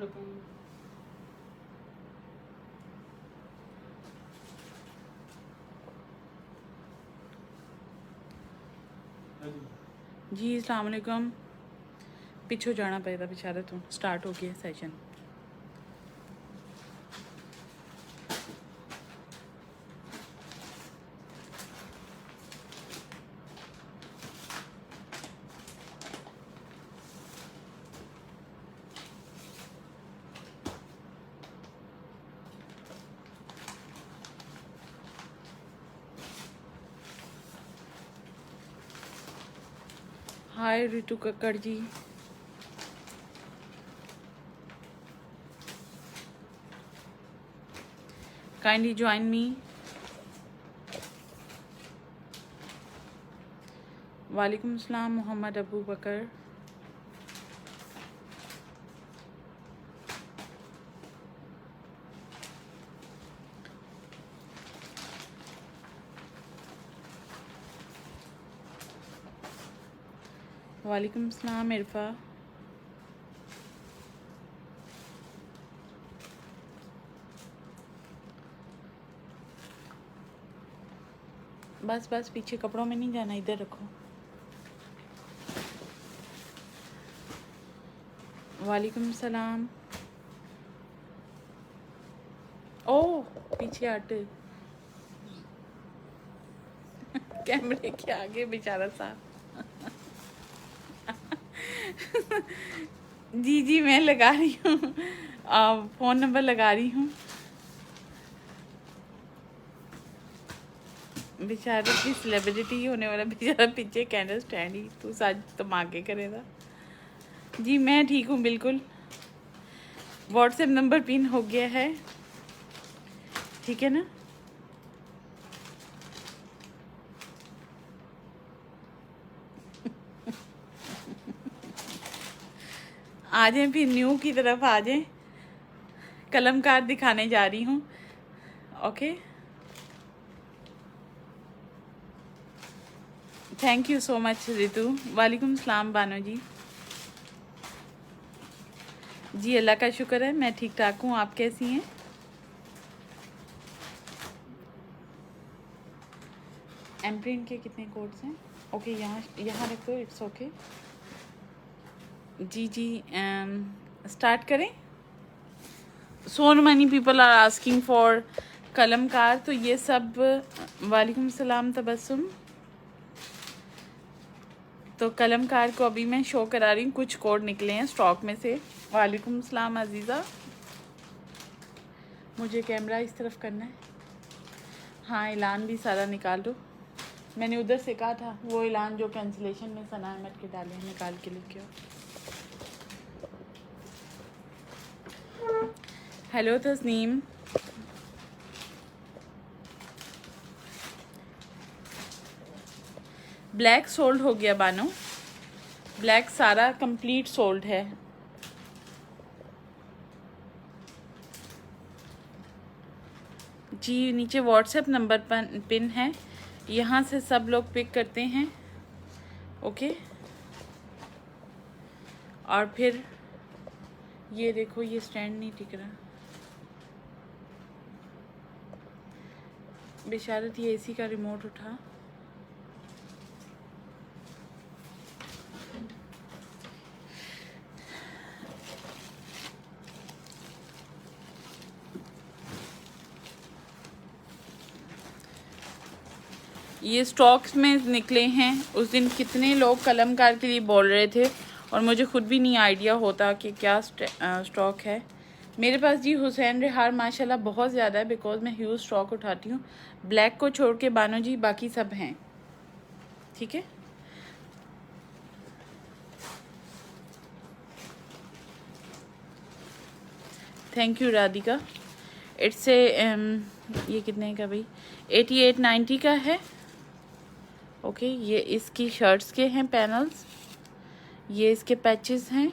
जी अस्सलाम वालेकुम। पिछो जाना पेगा बेचारा, तो स्टार्ट हो गया सेशन। हाय Ritu Kakkar ji, kindly join me. वालेकुम अस्सलाम मोहम्मद अबू बकर। वालेकुम अस्सलाम इरफा। बस बस पीछे कपड़ों में नहीं जाना, इधर रखो। वालेकुम सलाम। ओह पीछे हट। कैमरे के आगे बेचारा सा। जी जी मैं लगा रही हूँ, फ़ोन नंबर लगा रही हूँ। बेचारा की सेलिब्रिटी होने वाला बेचारा पीछे कैंडल स्टैंड ही तू सच तुम आगे करेगा। जी मैं ठीक हूँ बिल्कुल। व्हाट्सएप नंबर पिन हो गया है, ठीक है ना। आ जाए फिर न्यू की तरफ आ जाए। कलमकार दिखाने जा रही हूँ। Okay thank you so much Ritu. वालेकुम सलाम बानो जी। जी अल्लाह का शुक्र है मैं ठीक ठाक हूँ, आप कैसी हैं। एम्प्रिन के कितने कोड्स हैं। ओके यहाँ यहाँ रख दो, इट्स ओके। जी जी स्टार्ट करें। So many people are asking for Kalamkar, तो ये सब। वालेकुम सलाम तबस्सुम। तो कलमकार को अभी मैं शो करा रही हूँ, कुछ कोड निकले हैं स्टॉक में से। वालेकुम सलाम अजीज़ा। मुझे कैमरा इस तरफ करना है। हाँ ऐलान भी सारा निकाल दो। मैंने उधर से कहा था वो ऐलान जो कैंसिलेशन में सना अहमद के डाले हैं, निकाल के लेके आओ। हेलो तस्नीम। ब्लैक सोल्ड हो गया बानो, ब्लैक सारा कंप्लीट सोल्ड है। जी नीचे व्हाट्सएप नंबर पर पिन है, यहाँ से सब लोग पिक करते हैं। ओके और फिर ये देखो ये स्टैंड नहीं टिक रहा। बेशारत ये एसी का रिमोट उठा। ये स्टॉक्स में निकले हैं। उस दिन कितने लोग कलमकार के लिए बोल रहे थे और मुझे खुद भी नहीं आइडिया होता कि क्या स्टॉक है। मेरे पास जी हुसैन रिहार माशाल्लाह बहुत ज़्यादा है, बिकॉज मैं ह्यूज स्टॉक उठाती हूँ। ब्लैक को छोड़ के बानो जी बाकी सब हैं, ठीक है। Thank you Radhika. It's a ये कितने का भाई, 8890 का है। ओके ये इसकी शर्ट्स के हैं पैनल्स, ये इसके पैचेस हैं।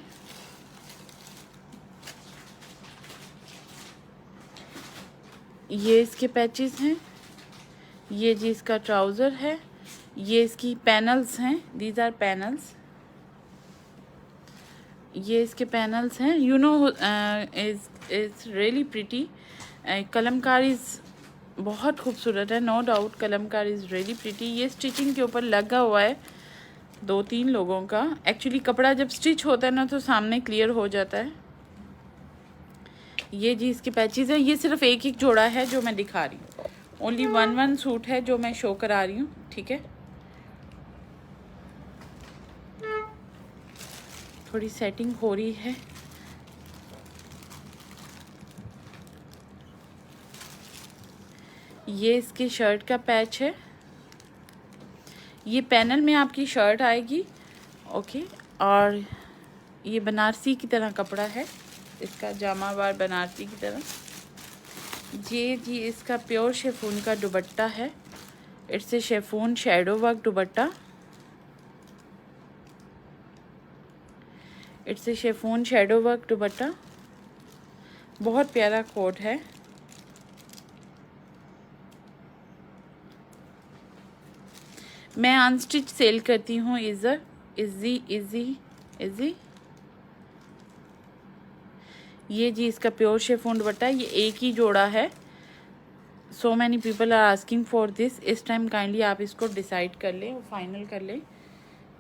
ये इसके पैचेस हैं, ये जी इसका ट्राउज़र है, ये इसकी पैनल्स हैं, दीज आर पैनल्स। ये इसके पैनल्स हैं, you know is really pretty. Kalamkar is बहुत खूबसूरत है, no doubt Kalamkar is really pretty. ये स्टिचिंग के ऊपर लगा हुआ है 2-3 लोगों का। एक्चुअली कपड़ा जब स्टिच होता है ना तो सामने क्लियर हो जाता है। ये जी इसके पैचेस है। ये सिर्फ एक एक जोड़ा है जो मैं दिखा रही हूँ, ओनली 1 सूट है जो मैं शो करा रही हूँ, ठीक है। थोड़ी सेटिंग हो रही है। ये इसके शर्ट का पैच है, ये पैनल में आपकी शर्ट आएगी, ओके। और ये बनारसी की तरह कपड़ा है, इसका जामावार बनारसी की तरह। ये जी इसका प्योर शेफून का दुपट्टा है, it's a chiffon shadow work dupatta, it's a chiffon shadow work दुपट्टा। बहुत प्यारा कोट है। मैं अनस्टिच सेल करती हूँ, इजी। ये जी इसका प्योर शेफून दुपट्टा, ये एक ही जोड़ा है। So many people are asking for this. इस टाइम काइंडली आप इसको डिसाइड कर लें और फाइनल कर लें,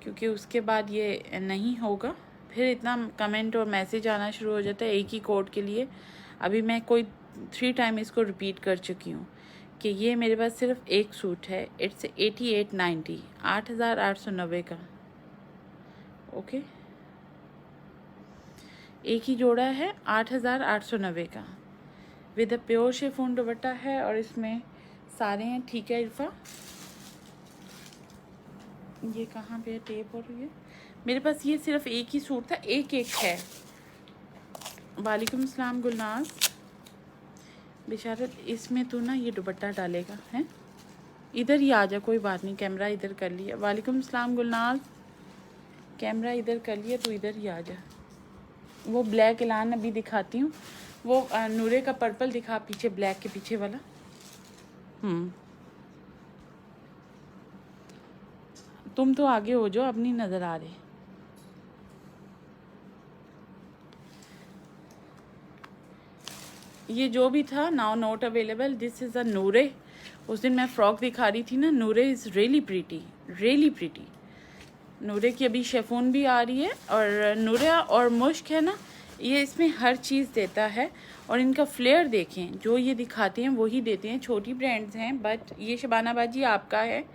क्योंकि उसके बाद ये नहीं होगा, फिर इतना कमेंट और मैसेज आना शुरू हो जाता है एक ही कोड के लिए। अभी मैं कोई 3 टाइम इसको रिपीट कर चुकी हूँ कि ये मेरे पास सिर्फ एक सूट है। इट्स 8890, 8890 का, ओके। एक ही जोड़ा है 8890 का, विद अ प्योर शिफॉन दुपट्टा है और इसमें सारे हैं, ठीक है इरफा। ये कहाँ पे है टेप और ये मेरे पास ये सिर्फ एक ही सूट था, एक है। वालेकुम अस्सलाम गुलनाज। बेशारत इसमें तो ना ये दुपट्टा डालेगा, हैं? इधर ही आ जा, कोई बात नहीं, कैमरा इधर कर लिया। वालेकुम अस्सलाम गुलनाज, कैमरा इधर कर लिया तो इधर ही आ जा। वो ब्लैक एलान अभी दिखाती हूँ, वो नूरे का पर्पल दिखा पीछे, ब्लैक के पीछे वाला। तुम तो आगे हो जाओ, अब नहीं नज़र आ रहे। ये जो भी था now not available. This is a नूरे। उस दिन मैं फ्रॉक दिखा रही थी ना, नूरे इज़ रियली प्रीटी। नूरे की अभी शेफून भी आ रही है, और नूरा और मुश्क है ना, ये इसमें हर चीज़ देता है। और इनका फ्लेयर देखें, जो ये दिखाते हैं वही देते हैं। छोटी ब्रांड्स हैं, बट ये शबाना बाजी आपका है,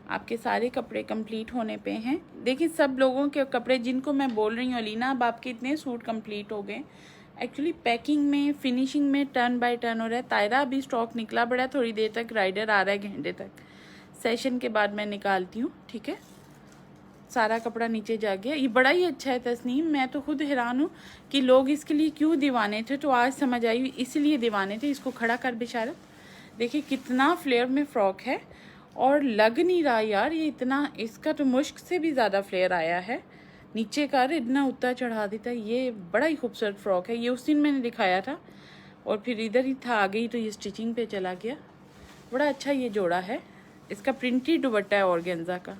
आपके सारे कपड़े कंप्लीट होने पे हैं। देखिए सब लोगों के कपड़े जिनको मैं बोल रही हूँ अलीना, अब आपके इतने सूट कंप्लीट हो गए। एक्चुअली पैकिंग में, फिनिशिंग में टर्न बाय टर्न हो रहा है। तायरा अभी स्टॉक निकला बड़ा, थोड़ी देर तक राइडर आ रहा है, घंटे तक, सेशन के बाद मैं निकालती हूँ, ठीक है। सारा कपड़ा नीचे जा गया। ये बड़ा ही अच्छा है तस्नीम, मैं तो खुद हैरान हूँ कि लोग इसके लिए क्यों दीवाने थे, तो आज समझ आई इसलिए दीवाने थे। इसको खड़ा कर बेचारा, देखिए कितना फ्लेयर में फ़्रॉक है, और लग नहीं रहा यार ये इतना, इसका तो मुश्क से भी ज़्यादा फ्लेयर आया है। नीचे कर इतना उत्ता चढ़ा देता है। ये बड़ा ही खूबसूरत फ्रॉक है। ये उस दिन मैंने दिखाया था और फिर इधर ही था, आ गई तो ये स्टिचिंग पे चला गया। बड़ा अच्छा ये जोड़ा है। इसका प्रिंटेड दुपट्टा है ऑर्गेन्जा का।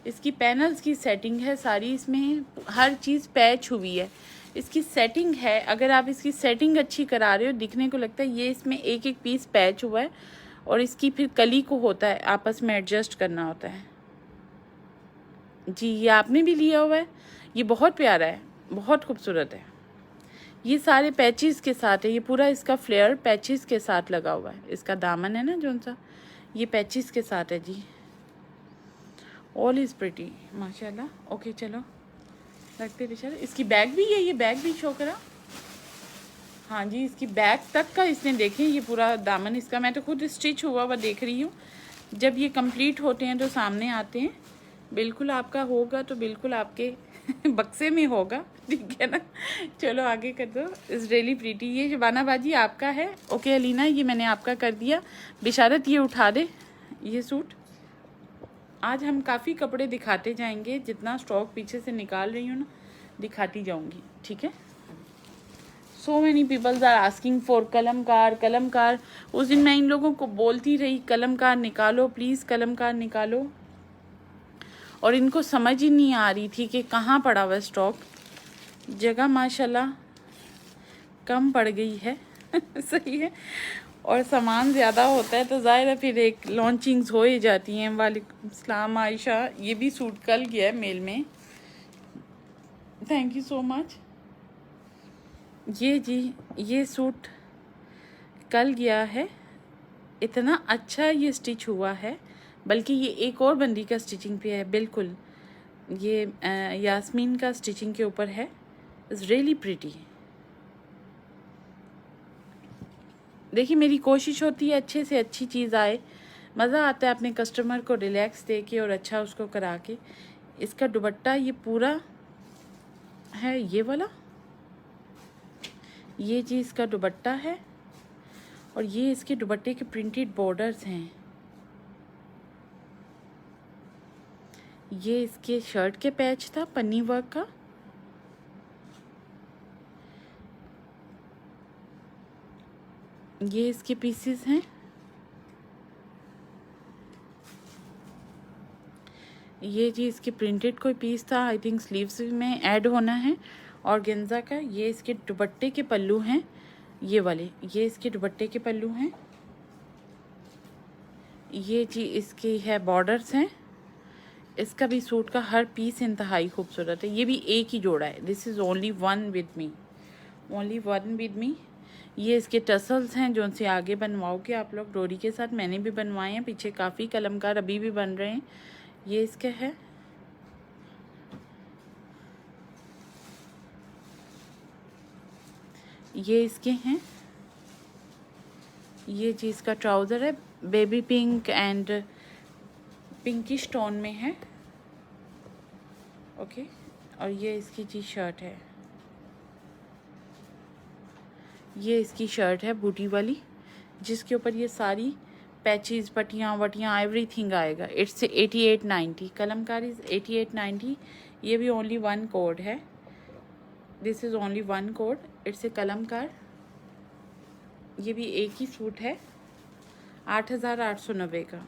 इसकी पैनल्स की सेटिंग है सारी, इसमें हर चीज़ पैच हुई है। इसकी सेटिंग है, अगर आप इसकी सेटिंग अच्छी करा रहे हो, दिखने को लगता है ये इसमें एक एक पीस पैच हुआ है, और इसकी फिर कली को होता है आपस में एडजस्ट करना होता है। जी ये आपने भी लिया हुआ है, ये बहुत प्यारा है, बहुत खूबसूरत है। ये सारे पैचेस के साथ है, ये पूरा इसका फ्लेयर पैचेस के साथ लगा हुआ है। इसका दामन है ना जोन सा, ये पैचेस के साथ है जी। ऑल इज़ प्रिटी माशाल्लाह। ओके चलो रखते बेचारे। इसकी बैग भी है, ये बैग भी शो करा। हाँ जी, इसकी बैग तक का इसने देखें, ये पूरा दामन इसका, मैं तो खुद स्टिच हुआ हुआ देख रही हूँ। जब ये कंप्लीट होते हैं तो सामने आते हैं। बिल्कुल आपका होगा तो बिल्कुल आपके बक्से में होगा, ठीक है ना। चलो आगे कर दो। Is really pretty. ये शबाना बाजी आपका है, ओके अलीना, ये मैंने आपका कर दिया। बिशारत ये उठा दे ये सूट। आज हम काफ़ी कपड़े दिखाते जाएंगे, जितना स्टॉक पीछे से निकाल रही हूँ ना दिखाती जाऊँगी, ठीक है। So many peoples are asking for Kalamkar. उस दिन मैं इन लोगों को बोलती रही कलमकार निकालो प्लीज़, कलमकार निकालो, और इनको समझ ही नहीं आ रही थी कि कहाँ पड़ा हुआ स्टॉक। जगह माशाल्लाह कम पड़ गई है सही है, और सामान ज़्यादा होता है तो ज़ाहिर है फिर एक लॉन्चिंग्स हो ही जाती हैं। वालेकुम सलाम आयशा, ये भी सूट कल गया है मेल में, थैंक यू सो मच। ये जी ये सूट कल गया है, इतना अच्छा ये स्टिच हुआ है, बल्कि ये एक और बंदी का स्टिचिंग पे है बिल्कुल, ये यास्मीन का स्टिचिंग के ऊपर है। It's really pretty. देखिए मेरी कोशिश होती है अच्छे से अच्छी चीज़ आए, मज़ा आता है अपने कस्टमर को रिलैक्स दे के और अच्छा उसको करा के। इसका दुपट्टा ये पूरा है, ये वाला, ये जी इसका दुपट्टा है, और ये इसके दुपट्टे के प्रिंटेड बॉर्डर्स हैं। ये इसके शर्ट के पैच था पन्नी वर्क का, ये इसके पीसेस हैं। ये जी इसके प्रिंटेड कोई पीस था, आई थिंक स्लीव्स में ऐड होना है, और गेंजा का। ये इसके दुपट्टे के पल्लू हैं, ये वाले, ये इसके दुपट्टे के पल्लू हैं। ये जी इसकी है बॉर्डर्स हैं। इसका भी सूट का हर पीस इंतहाई खूबसूरत है। ये भी एक ही जोड़ा है, this is only one with me, only one with मी। ये इसके टसल्स हैं जो उनसे आगे बनवाओगे आप लोग डोरी के साथ, मैंने भी बनवाए हैं, पीछे काफ़ी कलमकार अभी भी बन रहे हैं। ये इसका है, ये इसके हैं। ये जी इसका ट्राउज़र है, baby pink and pinkish tone में है, ओके। और ये इसकी जी शर्ट है, ये इसकी शर्ट है बूटी वाली, जिसके ऊपर ये सारी पैचेस, पट्टियाँ वटियाँ एवरीथिंग आएगा। इट्स 8890, कलमकारी 8890। ये भी ओनली वन कोड है, this is only one code, it's a Kalamkar. ये भी एक ही सूट है, 8890 का।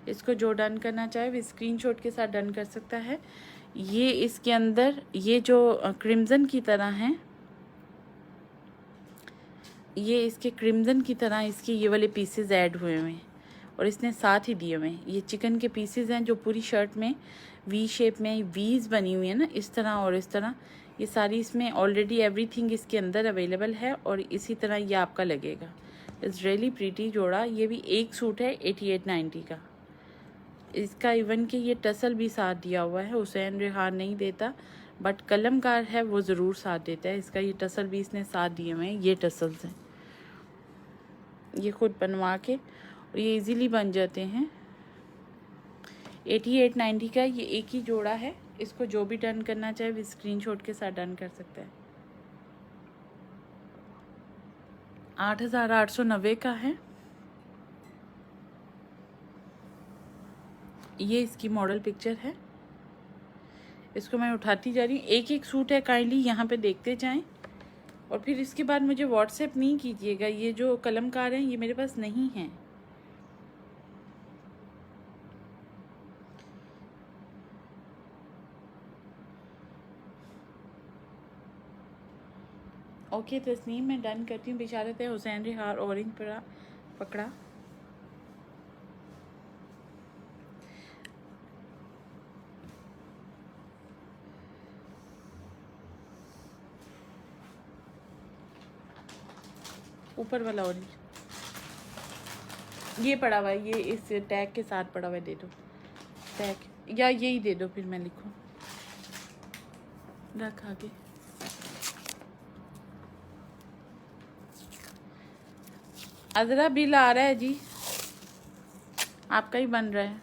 इसको जो डन करना चाहे वो स्क्रीनशॉट के साथ डन कर सकता है। ये इसके अंदर ये जो क्रिम्ज़न की तरह हैं, ये इसके क्रिम्ज़न की तरह इसके ये वाले पीसेस ऐड हुए हुए हैं, और इसने साथ ही दिए हुए हैं। ये चिकन के पीसेस हैं जो पूरी शर्ट में वी शेप में वीज बनी हुई है ना, इस तरह और इस तरह, ये सारी इसमें ऑलरेडी एवरीथिंग इसके अंदर अवेलेबल है, और इसी तरह ये आपका लगेगा। इट्स रियली प्रीटी जोड़ा। ये भी एक सूट है 8890 का। इसका इवन कि ये टसल भी साथ दिया हुआ है, हुसैन रेहान नहीं देता, बट कलमकार है वो ज़रूर साथ देता है। इसका ये टसल भी इसने साथ दिए हुए हैं, ये टसल्स हैं, ये खुद बनवा के, और ये इजीली बन जाते हैं। 8890 का ये एक ही जोड़ा है। इसको जो भी डन करना चाहे वो स्क्रीनशॉट के साथ डन कर सकता है। 8890 का है। ये इसकी मॉडल पिक्चर है, इसको मैं उठाती जा रही हूँ। एक एक सूट है, काइंडली यहाँ पे देखते जाएं, और फिर इसके बाद मुझे व्हाट्सएप नहीं कीजिएगा। ये जो कलमकार हैं ये मेरे पास नहीं हैं। ओके तस्नीम, मैं डन करती हूँ। बिशारत है हुसैन रिहार ऑरेंज पकड़ा। ऊपर वाला ऑरेंज ये पड़ा हुआ है, ये इस टैग के साथ पड़ा हुआ है, दे दो टैग, या यही दे दो फिर मैं लिखूँ। रख आगे। अजरा बिल आ रहा है जी, आपका ही बन रहा है।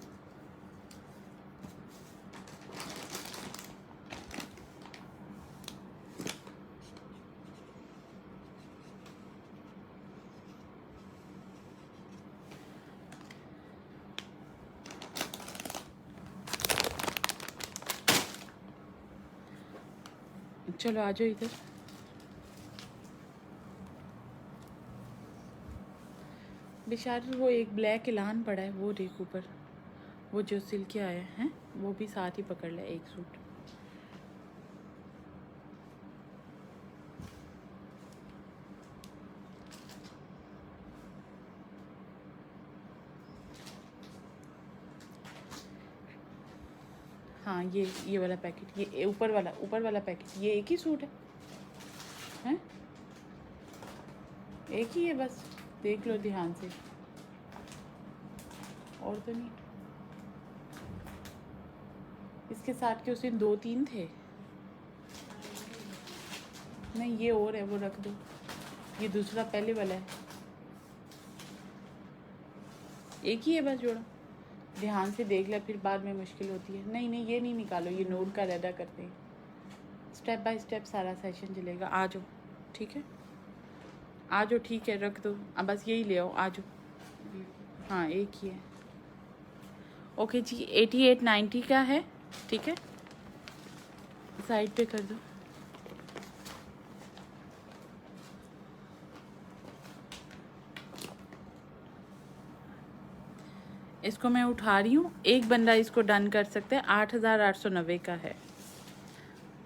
चलो आ जाओ इधर। बेचारे वो एक ब्लैक एलान पड़ा है, वो देख ऊपर, वो जो सिल के आया है वो भी साथ ही पकड़ ले एक सूट। हाँ ये वाला पैकेट, ये ऊपर वाला पैकेट, ये एक ही सूट है, हैं? एक ही है बस, देख लो ध्यान से, और तो नहीं। इसके साथ के उस दिन 2-3 थे। नहीं ये और है, वो रख दो, ये दूसरा पहले वाला है, एक ही है बस जोड़ा। ध्यान से देख ले, फिर बाद में मुश्किल होती है। नहीं नहीं ये नहीं निकालो, ये नोट का अलहदा करते हैं, स्टेप बाय स्टेप सारा सेशन चलेगा। आ जाओ, ठीक है, आ जाओ, ठीक है, रख दो, अब बस यही ले आओ, आ जाओ। हाँ एक ही है। ओके जी, 8890 का है, ठीक है, साइड पे कर दो। इसको मैं उठा रही हूँ, एक बंदा इसको डन कर सकता है, 8890 का है।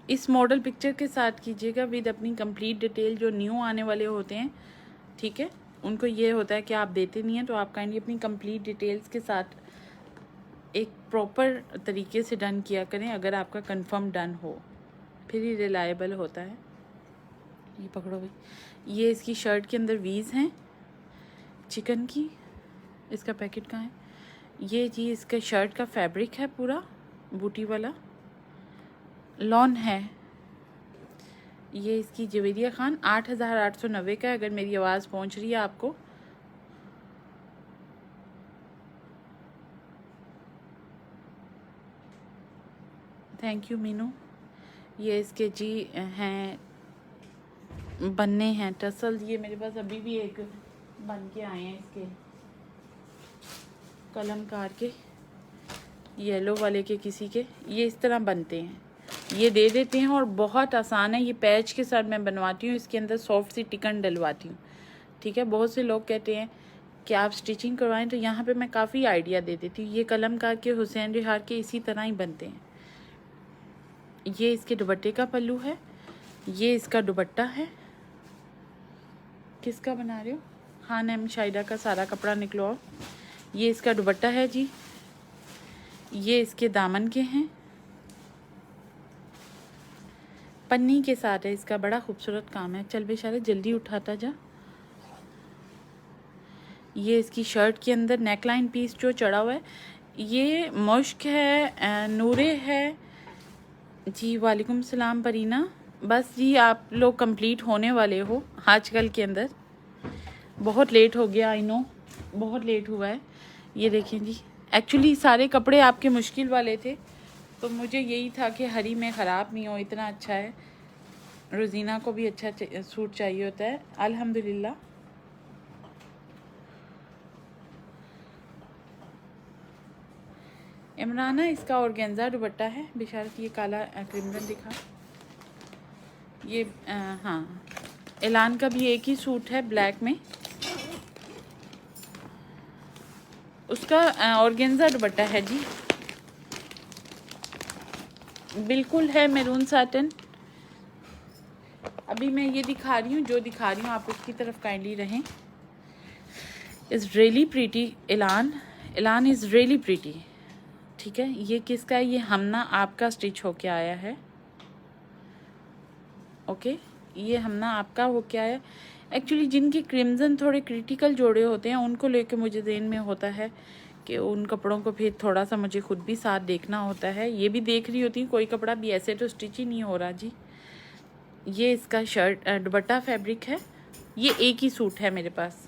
इस मॉडल पिक्चर के साथ कीजिएगा विद अपनी कंप्लीट डिटेल। जो न्यू आने वाले होते हैं, ठीक है, उनको ये होता है कि आप देते नहीं हैं, तो आप काइंडली अपनी कंप्लीट डिटेल्स के साथ एक प्रॉपर तरीके से डन किया करें। अगर आपका कंफर्म डन हो फिर ही रिलायबल होता है। ये पकड़ो भाई, ये इसकी शर्ट के अंदर वीज हैं चिकन की। इसका पैकेट कहाँ है? ये जी इसका शर्ट का फैब्रिक है, पूरा बूटी वाला लॉन है। ये इसकी जवेरिया खान 8890 का है। अगर मेरी आवाज़ पहुंच रही है आपको, थैंक यू मीनू। ये इसके जी हैं, बनने हैं टसल। ये मेरे पास अभी भी एक बन के आए हैं, इसके कलमकार के, येलो वाले के किसी के, ये इस तरह बनते हैं, ये दे देते हैं और बहुत आसान है। ये पैच के साथ मैं बनवाती हूँ, इसके अंदर सॉफ्ट सी टिकन डलवाती हूँ, ठीक है। बहुत से लोग कहते हैं कि आप स्टिचिंग करवाएं, तो यहाँ पे मैं काफ़ी आइडिया दे देती हूँ। ये कलमकार के, हुसैन रिहार के इसी तरह ही बनते हैं। ये इसके दुपट्टे का पल्लू है, ये इसका दुपट्टा है। किसका बना रहे हो? हाँ नैम शाहिदा का सारा कपड़ा निकलवाओ। ये इसका दुपट्टा है जी, ये इसके दामन के हैं, पन्नी के साथ है, इसका बड़ा खूबसूरत काम है। चल बेचारे जल्दी उठाता जा। ये इसकी शर्ट के अंदर नेकलाइन पीस जो चढ़ा हुआ है, ये मुश्क है, नूरे है जी। वालेकुम सलाम परीना। बस जी आप लोग कंप्लीट होने वाले हो आजकल के अंदर, बहुत लेट हो गया, आई नो बहुत लेट हुआ है। ये देखें जी, एक्चुअली सारे कपड़े आपके मुश्किल वाले थे, तो मुझे यही था कि हरी में ख़राब नहीं हो, इतना अच्छा है। रोज़ीना को भी अच्छा सूट चाहिए होता है, अल्हम्दुलिल्लाह। इमराना इसका ऑर्गेन्जा दुपट्टा है बेशारत। ये काला क्रिम्सन दिखा, ये हाँ ऐलान का भी एक ही सूट है ब्लैक में, उसका ऑर्गेन्जा दुपट्टा है जी, बिल्कुल है मैरून साटन। अभी मैं ये दिखा रही हूँ, जो दिखा रही हूँ आप उसकी तरफ काइंडली रहें। इज़ रियली प्रीटी ऐलान इज़ रियली प्रीटी, ठीक है। ये किसका है? ये हमना आपका स्टिच होके आया है, ओके। ये हमना आपका हो क्या है। एक्चुअली जिनके क्रिम्सन थोड़े क्रिटिकल जोड़े होते हैं, उनको लेके मुझे ज़हन में होता है कि उन कपड़ों को फिर थोड़ा सा मुझे खुद भी साथ देखना होता है। ये भी देख रही होती हूँ, कोई कपड़ा भी ऐसे तो स्टिच ही नहीं हो रहा जी। ये इसका शर्ट दुपट्टा फैब्रिक है, ये एक ही सूट है मेरे पास,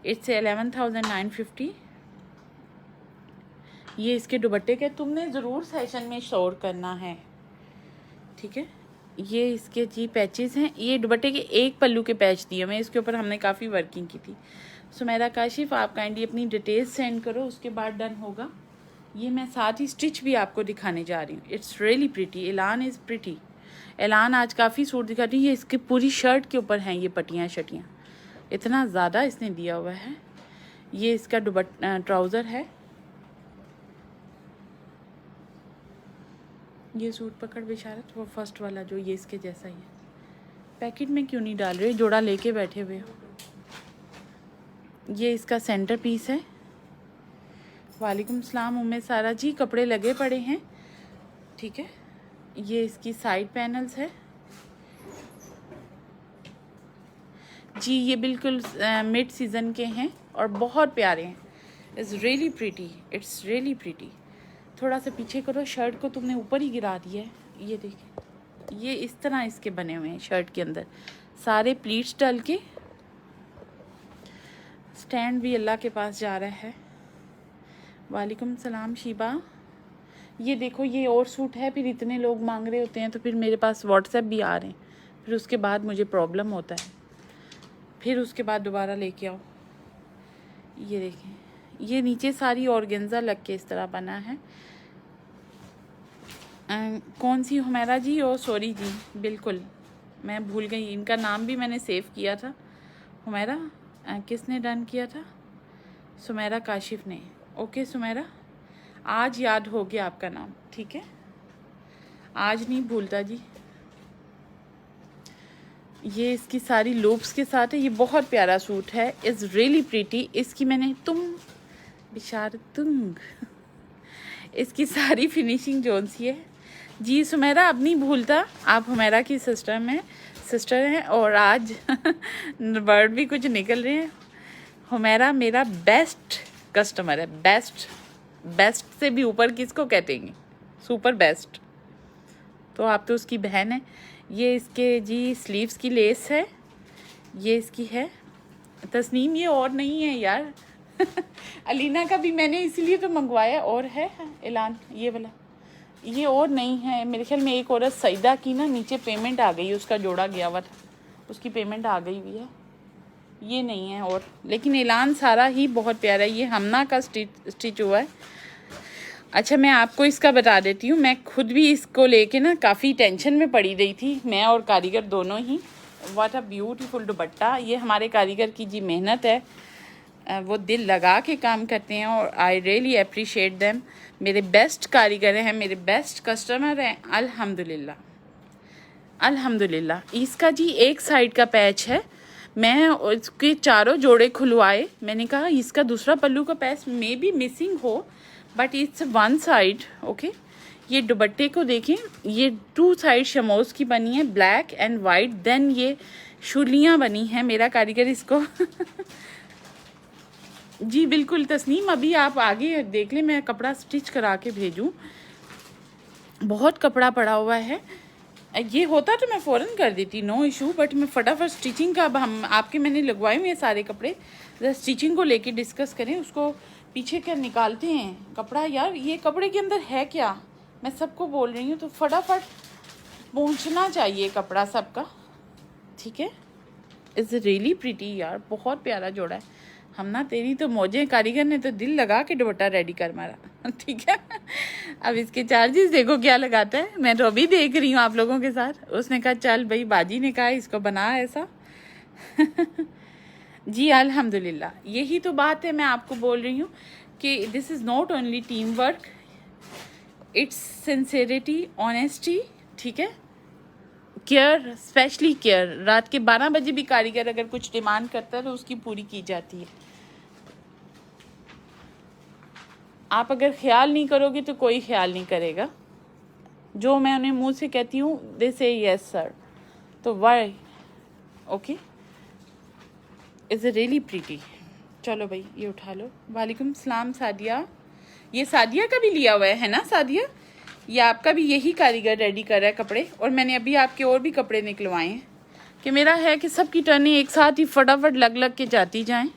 इट्स 11,950। ये इसके दुपट्टे के, तुमने ज़रूर सेशन में शोर करना है, ठीक है। ये इसके जी पैचेस हैं, ये दुपट्टे के एक पल्लू के पैच दिए हुए, इसके ऊपर हमने काफ़ी वर्किंग की थी। सुमेरा काशिफ आप काइंडली अपनी डिटेल्स सेंड करो, उसके बाद डन होगा। ये मैं साथ ही स्टिच भी आपको दिखाने जा रही हूँ। इट्स रियली प्रिटी, ऐलान इज़ प्रिटी। ऐलान आज काफ़ी सूट दिखा रही है, ये इसकी पूरी शर्ट के ऊपर हैं ये पट्टियाँ शटियाँ, इतना ज़्यादा इसने दिया हुआ है। ये इसका ट्राउज़र है। ये सूट पकड़ बेशारत, वो फर्स्ट वाला जो ये इसके जैसा ही है। पैकेट में क्यों नहीं डाल रहे, जोड़ा लेके बैठे हुए हो। ये इसका सेंटर पीस है। वालेकुम सलाम उम्मे सारा जी, कपड़े लगे पड़े हैं, ठीक है, ये इसकी साइड पैनल्स है जी। ये बिल्कुल मिड सीज़न के हैं और बहुत प्यारे हैं। It's really pretty, it's really pretty. थोड़ा सा पीछे करो, शर्ट को तुमने ऊपर ही गिरा दिया है। ये देखिए, ये इस तरह इसके बने हुए हैं शर्ट के अंदर, सारे प्लीट्स डाल के। स्टैंड भी अल्लाह के पास जा रहा है। वालेकुम सलाम शीबा। ये देखो, ये और सूट है, फिर इतने लोग मांग रहे होते हैं तो फिर मेरे पास व्हाट्सएप भी आ रहे हैं, फिर उसके बाद मुझे प्रॉब्लम होता है, फिर उसके बाद दोबारा लेके आओ। ये देखें, ये नीचे सारी ऑर्गेन्जा लग के इस तरह बना है। कौन सी हुमैरा जी? ओ सॉरी जी, बिल्कुल मैं भूल गई, इनका नाम भी मैंने सेव किया था। हुमैरा किसने डन किया था? सुमेरा काशिफ ने। ओके सुमेरा, आज याद हो गया आपका नाम, ठीक है, आज नहीं भूलता जी। ये इसकी सारी लूप्स के साथ है। ये बहुत प्यारा सूट है, इज़ रियली प्रीटी। इसकी मैंने तुम इसकी सारी फिनिशिंग जोन सी है जी। सुमेरा अब नहीं भूलता, आप हुमैरा की सिस्टर हैं और आज वर्ड भी कुछ निकल रहे हैं। हुमैरा मेरा बेस्ट कस्टमर है, बेस्ट से भी ऊपर किसको कहते हैं, सुपर बेस्ट। तो आप तो उसकी बहन है। ये इसके जी स्लीव्स की लेस है, ये इसकी है। तस्नीम ये और नहीं है यार अलीना का भी मैंने इसीलिए तो मंगवाया, और है ऐलान ये वाला, ये और नहीं है मेरे ख्याल में। एक औरत सईदा की ना नीचे पेमेंट आ गई, उसका जोड़ा गया हुआ था, उसकी पेमेंट आ गई हुई है, ये नहीं है और। लेकिन ऐलान सारा ही बहुत प्यारा है। ये हमना का स्टिच हुआ है। अच्छा, मैं आपको इसका बता देती हूँ, मैं खुद भी इसको लेके ना काफ़ी टेंशन में पड़ी रही थी, मैं और कारीगर दोनों ही। व्हाट अ ब्यूटीफुल दुपट्टा। ये हमारे कारीगर की जी मेहनत है, वो दिल लगा के काम करते हैं और आई रियली अप्रिशिएट देम। मेरे बेस्ट कारीगर हैं, मेरे बेस्ट कस्टमर हैं, अल्हम्दुलिल्लाह अल्हम्दुलिल्लाह। इसका जी एक साइड का पैच है, मैं उसके चारों जोड़े खुलवाए। मैंने कहा इसका दूसरा पल्लू का पैच मे बी मिसिंग हो, but it's one side okay. ये दुपट्टे को देखें, ये 2 साइड शमोज की बनी है, ब्लैक एंड वाइट। देन ये शुलियाँ बनी हैं, मेरा कारीगर इसको जी बिल्कुल तस्नीम, अभी आप आगे देख लें, मैं कपड़ा स्टिच करा के भेजूँ, बहुत कपड़ा पड़ा हुआ है। ये होता तो मैं फ़ौरन कर देती, नो इशू, बट मैं फटाफट स्टिचिंग का, अब हम आपके मैंने लगवाए हुए सारे कपड़े, जरा स्टिचिंग को लेके डिस्कस करें, उसको पीछे क्या निकालते हैं कपड़ा। यार ये कपड़े के अंदर है क्या, मैं सबको बोल रही हूँ, तो फटाफट पहुँचना चाहिए कपड़ा सबका, ठीक है। इज़ रियली प्रीटी यार, बहुत प्यारा जोड़ा है। हम ना तेरी तो मौजें, कारीगर ने तो दिल लगा के दुपट्टा रेडी कर मारा ठीक है। अब इसके चार्जेस देखो क्या लगाता है, मैं तो अभी देख रही हूँ आप लोगों के साथ। उसने कहा चल भाई, बाजी ने कहा इसको बना ऐसा जी अल्हम्दुलिल्लाह। यही तो बात है, मैं आपको बोल रही हूँ कि this is not only team work, it's sincerity, honesty, ठीक है, केयर, स्पेशली केयर। रात के 12 बजे भी कारीगर अगर कुछ डिमांड करता है तो उसकी पूरी की जाती है। आप अगर ख्याल नहीं करोगे तो कोई ख्याल नहीं करेगा। जो मैं उन्हें मुंह से कहती हूँ दे से यस सर, तो why okay. Is really pretty. चलो भाई ये उठा लो। वालेकुम सलाम सादिया। ये सादिया का भी लिया हुआ है ना सादिया, ये आपका भी यही कारीगर रेडी कर रहा है कपड़े, और मैंने अभी आपके और भी कपड़े निकलवाए हैं कि मेरा है कि सबकी टर्नें एक साथ ही फटाफट लग लग के जाती जाएं।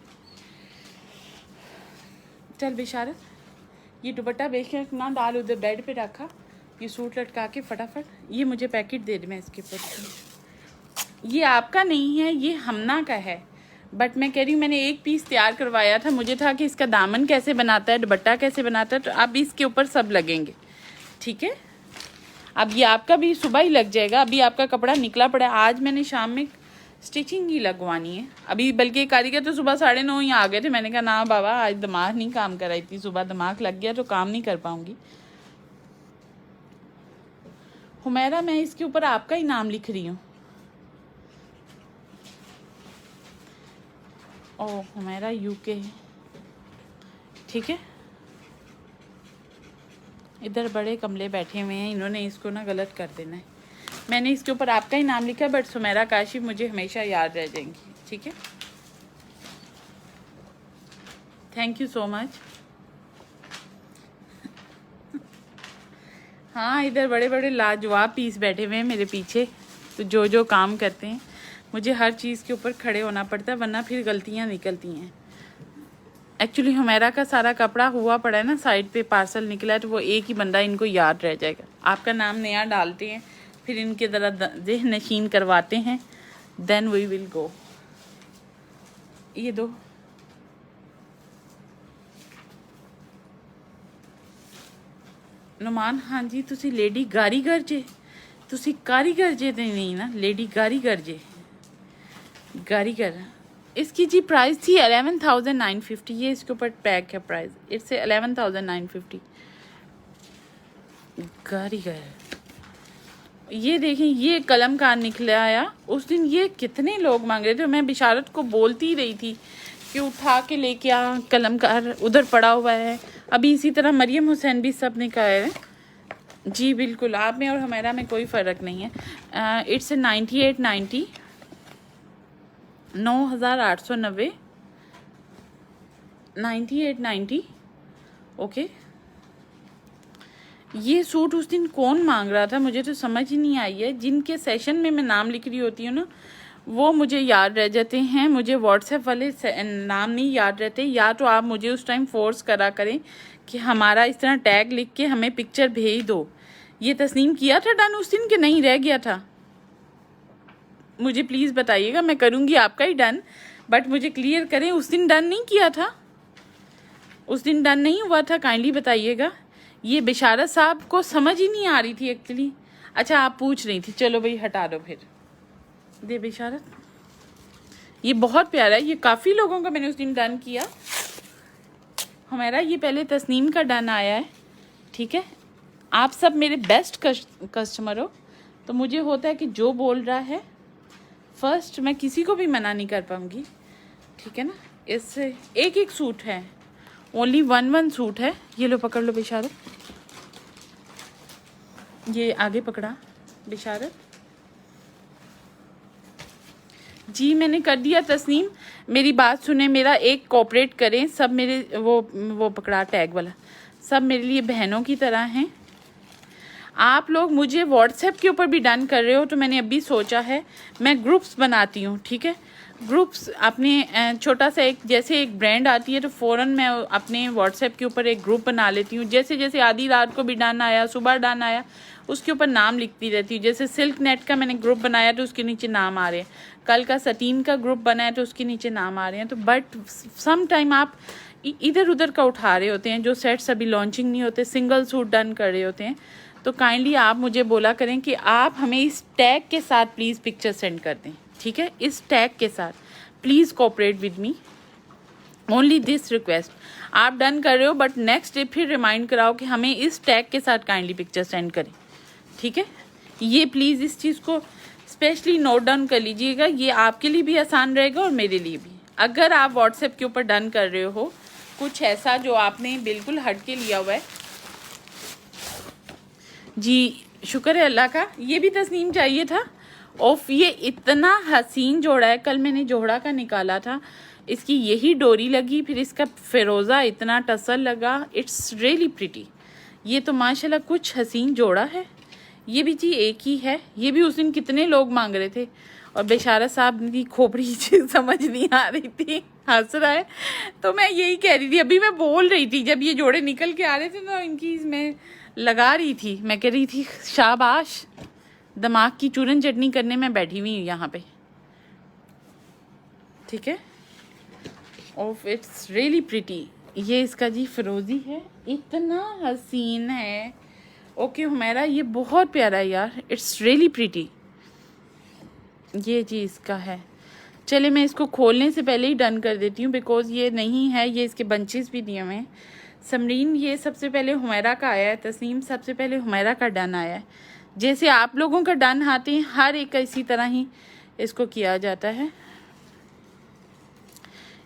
चल बेशारत, ये दुपट्टा बेच के ना डाल, उधर बेड पे रखा, ये सूट लटका के फटाफट। ये मुझे पैकेट दे दे, मैं इसके ऊपर। ये आपका नहीं है, ये हमना का है, बट मैं कह रही हूँ मैंने एक पीस तैयार करवाया था, मुझे था कि इसका दामन कैसे बनाता है, दुपट्टा कैसे बनाता है, तो अब इसके ऊपर सब लगेंगे, ठीक है। अब ये आपका भी सुबह ही लग जाएगा, अभी आपका कपड़ा निकला पड़ा है। आज मैंने शाम में स्टिचिंग ही लगवानी है अभी, बल्कि कारीगर तो सुबह 9:30 ही आ गए थे। मैंने कहा ना बाबा, आज दिमाग नहीं काम कर रही थी, सुबह दिमाग लग गया तो काम नहीं कर पाऊंगी। हुमैरा, मैं इसके ऊपर आपका ही नाम लिख रही हूँ। ओ हुमैरा यूके, ठीक है। इधर बड़े कमले बैठे हुए हैं, इन्होंने इसको ना गलत कर देना है। मैंने इसके ऊपर आपका ही नाम लिखा है, बट सुमेरा काशिफ मुझे हमेशा याद रह जाएंगी, ठीक है। Thank you so much. हाँ, इधर बड़े बड़े लाजवाब पीस बैठे हुए हैं मेरे पीछे, तो जो जो काम करते हैं मुझे हर चीज़ के ऊपर खड़े होना पड़ता है, वरना फिर गलतियाँ निकलती हैं। एक्चुअली हुमैरा का सारा कपड़ा हुआ पड़ा है ना, साइड पे पार्सल निकला है, तो वो एक ही बंदा इनको याद रह जाएगा। आपका नाम नया डालते हैं, फिर इनके ज़रा ज़हन नशीन करवाते हैं, देन वी विल गो। ये दो नुमान, हाँ जी, तुसी लेडी कारीगर जे, तुसी कारीगर जे ते नहीं ना, लेडी कारीगर जे, कारीगर। इसकी जी प्राइस थी 11,950। ये इसके ऊपर पैक है प्राइस, इट्स 11,950। कारीगर, ये देखें, ये कलमकार निकला आया। उस दिन ये कितने लोग मांग रहे थे, मैं बिशारत को बोलती रही थी कि उठा के लेके आ, कलमकार उधर पड़ा हुआ है। अभी इसी तरह मरियम हुसैन भी सब ने कहा है जी, बिल्कुल, आप में और हमारा में कोई फ़र्क नहीं है। इट्स 9890, 9,890, 9890। ओके, ये सूट उस दिन कौन मांग रहा था, मुझे तो समझ ही नहीं आई है। जिनके सेशन में मैं नाम लिख रही होती हूँ ना, वो मुझे याद रह जाते हैं, मुझे व्हाट्सएप वाले नाम नहीं याद रहते। या तो आप मुझे उस टाइम फोर्स करा करें कि हमारा इस तरह टैग लिख के हमें पिक्चर भेज दो। ये तस्नीम किया था डन उस दिन कि नहीं, रह गया था? मुझे प्लीज़ बताइएगा, मैं करूँगी आपका ही डन, बट मुझे क्लियर करें, उस दिन डन नहीं किया था? उस दिन डन नहीं हुआ था, काइंडली बताइएगा। ये बिशारत साहब को समझ ही नहीं आ रही थी एक्चुअली। अच्छा, आप पूछ रही थी, चलो भाई हटा दो फिर। दे बिशारत, ये बहुत प्यारा है, ये काफ़ी लोगों का मैंने उस दिन डन किया। हमारा ये पहले तस्नीम का डन आया है, ठीक है। आप सब मेरे बेस्ट कस्टमर हो, तो मुझे होता है कि जो बोल रहा है फर्स्ट, मैं किसी को भी मना नहीं कर पाऊँगी, ठीक है ना। इससे एक एक सूट है, ओनली वन सूट है। ये लो, पकड़ लो बिशारत, ये आगे पकड़ा बिशारत जी, मैंने कर दिया तस्नीम। मेरी बात सुने, मेरा एक कोऑपरेट करें सब, मेरे वो पकड़ा टैग वाला, सब मेरे लिए बहनों की तरह हैं। आप लोग मुझे व्हाट्सएप के ऊपर भी डन कर रहे हो, तो मैंने अभी सोचा है मैं ग्रुप्स बनाती हूँ, ठीक है। ग्रुप्स अपने छोटा सा एक, जैसे एक ब्रांड आती है तो फ़ौरन मैं अपने व्हाट्सएप के ऊपर एक ग्रुप बना लेती हूँ। जैसे जैसे आधी रात को भी डन आया, सुबह डन आया, उसके ऊपर नाम लिखती रहती हूँ। जैसे सिल्क नेट का मैंने ग्रुप बनाया तो उसके नीचे नाम आ रहे हैं, कल का सटीन का ग्रुप बनाया तो उसके नीचे नाम आ रहे हैं। तो बट सम टाइम आप इधर उधर का उठा रहे होते हैं, जो सेट्स अभी लॉन्चिंग नहीं होते, सिंगल सूट डन कर रहे होते हैं, तो काइंडली आप मुझे बोला करें कि आप हमें इस टैग के साथ प्लीज़ पिक्चर सेंड कर दें, ठीक है। इस टैग के साथ please cooperate with me, only this request. आप डन कर रहे हो, बट नेक्स्ट डे फिर रिमाइंड कराओ कि हमें इस टैग के साथ काइंडली पिक्चर सेंड करें, ठीक है। ये प्लीज़ इस चीज़ को स्पेशली नोट डाउन कर लीजिएगा, ये आपके लिए भी आसान रहेगा और मेरे लिए भी। अगर आप व्हाट्सएप के ऊपर डन कर रहे हो कुछ ऐसा जो आपने बिल्कुल हट के लिया हुआ है, जी शुक्र है अल्लाह का, ये भी तस्नीम चाहिए था। ऑफ, ये इतना हसीन जोड़ा है, कल मैंने जोड़ा का निकाला था, इसकी यही डोरी लगी, फिर इसका फिरोज़ा इतना टसल लगा, इट्स रियली प्रिटी। ये तो माशाल्लाह कुछ हसीन जोड़ा है। ये भी जी एक ही है, ये भी उस दिन कितने लोग मांग रहे थे, और बेशारा साहब की खोपड़ी समझ नहीं आ रही थी, हंस रहा है। तो मैं यही कह रही थी, अभी मैं बोल रही थी जब ये जोड़े निकल के आ रहे थे ना, इनकी मैं लगा रही थी, मैं कह रही थी शाबाश, दिमाग की चूरन चटनी करने में बैठी हुई हूँ यहाँ पे, ठीक है। Of, it's really pretty. ये इसका जी फिरोजी है, इतना हसीन है। ओके हुमैरा, ये बहुत प्यारा है यार, इट्स रियली प्रिटी। ये जी इसका है। चले मैं इसको खोलने से पहले ही डन कर देती हूँ, बिकॉज ये नहीं है, ये इसके बंचेस भी दिए हुए हैं। समरीन, ये सबसे पहले हुमैरा का आया है, तस्नीम सबसे पहले हुमैरा का डन आया है। जैसे आप लोगों का डन आते हैं, हर एक का इसी तरह ही इसको किया जाता है।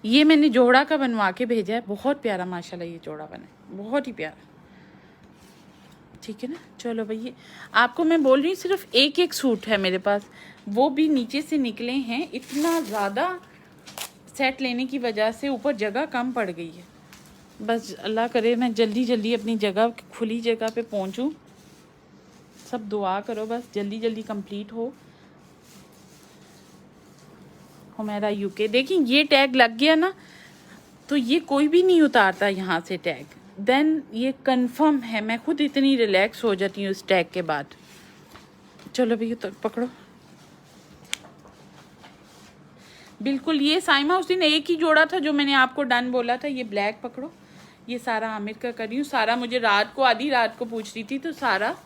ये मैंने जोड़ा का बनवा के भेजा है, बहुत प्यारा माशाल्लाह ये जोड़ा बना है, बहुत ही प्यारा। ठीक है ना। चलो भैया, आपको मैं बोल रही हूँ सिर्फ एक एक सूट है मेरे पास, वो भी नीचे से निकले हैं। इतना ज़्यादा सेट लेने की वजह से ऊपर जगह कम पड़ गई है। बस अल्लाह करे मैं जल्दी जल्दी अपनी जगह, खुली जगह पे पहुँचूँ। सब दुआ करो बस जल्दी जल्दी कंप्लीट हो मेरा यूके। देखिए ये टैग लग गया ना, तो ये कोई भी नहीं उतारता यहाँ से टैग, देन ये कंफर्म है। मैं खुद इतनी रिलैक्स हो जाती हूँ इस टैग के बाद। चलो भैया तो पकड़ो। बिल्कुल ये साइमा उस दिन एक ही जोड़ा था जो मैंने आपको डन बोला था। ये ब्लैक पकड़ो। ये सारा आमिर का कर रही हूँ। सारा मुझे रात को, आधी रात को पूछ रही थी, तो सारा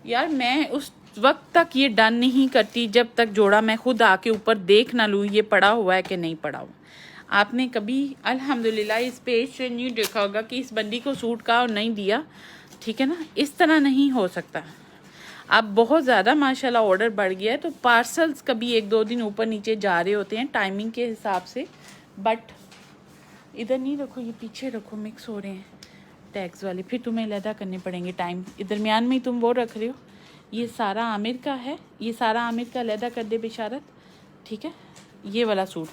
यार मैं उस वक्त तक ये डन नहीं करती जब तक जोड़ा मैं खुद आके ऊपर देख ना लूँ ये पड़ा हुआ है कि नहीं पड़ा हुआ। आपने कभी अल्हम्दुलिल्लाह इस पेज से नहीं देखा होगा कि इस बंदी को सूट का और नहीं दिया, ठीक है ना। इस तरह नहीं हो सकता। अब बहुत ज़्यादा माशाल्लाह ऑर्डर बढ़ गया है, तो पार्सल्स कभी एक दो दिन ऊपर नीचे जा रहे होते हैं टाइमिंग के हिसाब से। बट इधर नहीं रखो, ये पीछे रखो, मिक्स हो रहे हैं टैग्स वाले, फिर तुम्हें अलहदा करने पड़ेंगे टाइम। दरमियान में ही तुम वो रख रहे हो। ये सारा आमिर का है, ये सारा आमिर का अलहदा कर दे बिशारत, ठीक है। ये वाला सूट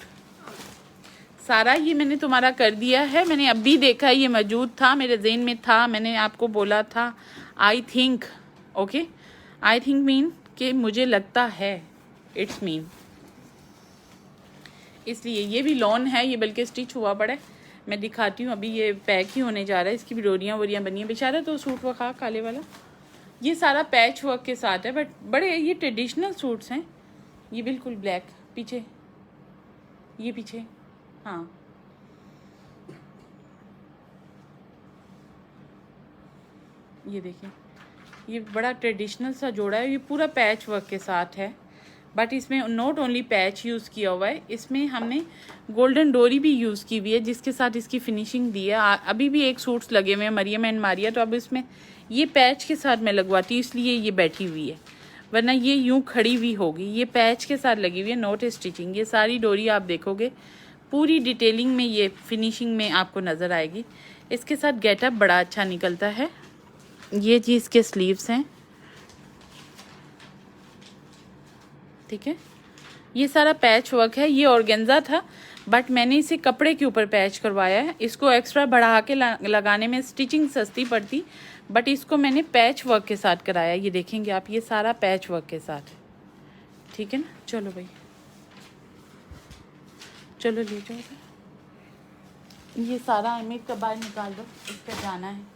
सारा ये मैंने तुम्हारा कर दिया है। मैंने अभी देखा, ये मौजूद था मेरे ज़हन में था, मैंने आपको बोला था I think, okay, I think mean कि मुझे लगता है, इट्स मीन। इसलिए ये भी लॉन है, ये बल्कि स्टिच हुआ पड़ा है। मैं दिखाती हूँ, अभी ये पैक ही होने जा रहा है। इसकी भी डोरियाँ वोरियाँ बनी हैं बेचारा। तो सूट वखा काले वाला, ये सारा पैच वर्क के साथ है, बट बड़े ये ट्रेडिशनल सूट्स हैं। ये बिल्कुल ब्लैक, पीछे ये पीछे, हाँ ये देखिए, ये बड़ा ट्रेडिशनल सा जोड़ा है। ये पूरा पैच वर्क के साथ है, बट इसमें नॉट ओनली पैच यूज़ किया हुआ है, इसमें हमने गोल्डन डोरी भी यूज़ की हुई है, जिसके साथ इसकी फिनिशिंग दी है। अभी भी एक सूट्स लगे हुए हैं मरियम एंड मारिया, तो अब इसमें ये पैच के साथ मैं लगवाती हूँ, इसलिए ये बैठी हुई है, वरना ये यूं खड़ी हुई होगी। ये पैच के साथ लगी हुई है, नॉट स्टिचिंग। ये सारी डोरी आप देखोगे पूरी डिटेलिंग में, ये फिनिशिंग में आपको नज़र आएगी। इसके साथ गेटअप बड़ा अच्छा निकलता है। ये जी इसके स्लीव्स हैं, ठीक है। ये सारा पैच वर्क है। ये ऑर्गेन्जा था, बट मैंने इसे कपड़े के ऊपर पैच करवाया है। इसको एक्स्ट्रा बढ़ा के लगाने में स्टिचिंग सस्ती पड़ती, बट इसको मैंने पैच वर्क के साथ कराया। ये देखेंगे आप, ये सारा पैच वर्क के साथ, ठीक है ना। चलो भाई, चलो ले जाओ। ये सारा अमीर का बाहर निकाल दो, इस पर जाना है।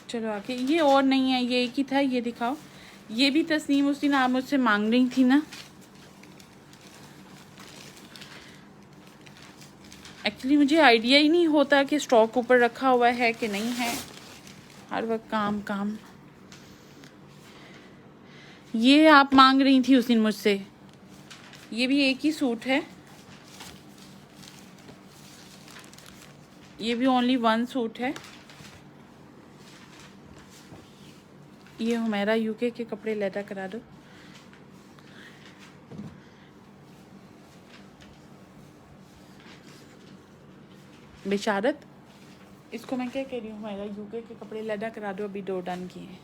चलो आके, ये और नहीं है, ये एक ही था। ये दिखाओ। ये भी तस्नीम उस दिन आप मुझसे मांग रही थी ना। एक्चुअली मुझे आइडिया ही नहीं होता कि स्टॉक ऊपर रखा हुआ है कि नहीं है, हर वक्त काम काम। ये आप मांग रही थी उस दिन मुझसे। ये भी एक ही सूट है, ये भी ओनली वन सूट है। ये हमारा यूके के कपड़े लेटा करा दो। बेशारत, इसको मैं क्या कह रही हूँ, हमारा यूके के कपड़े लदा करा दो। अभी 2 डन किए हैं।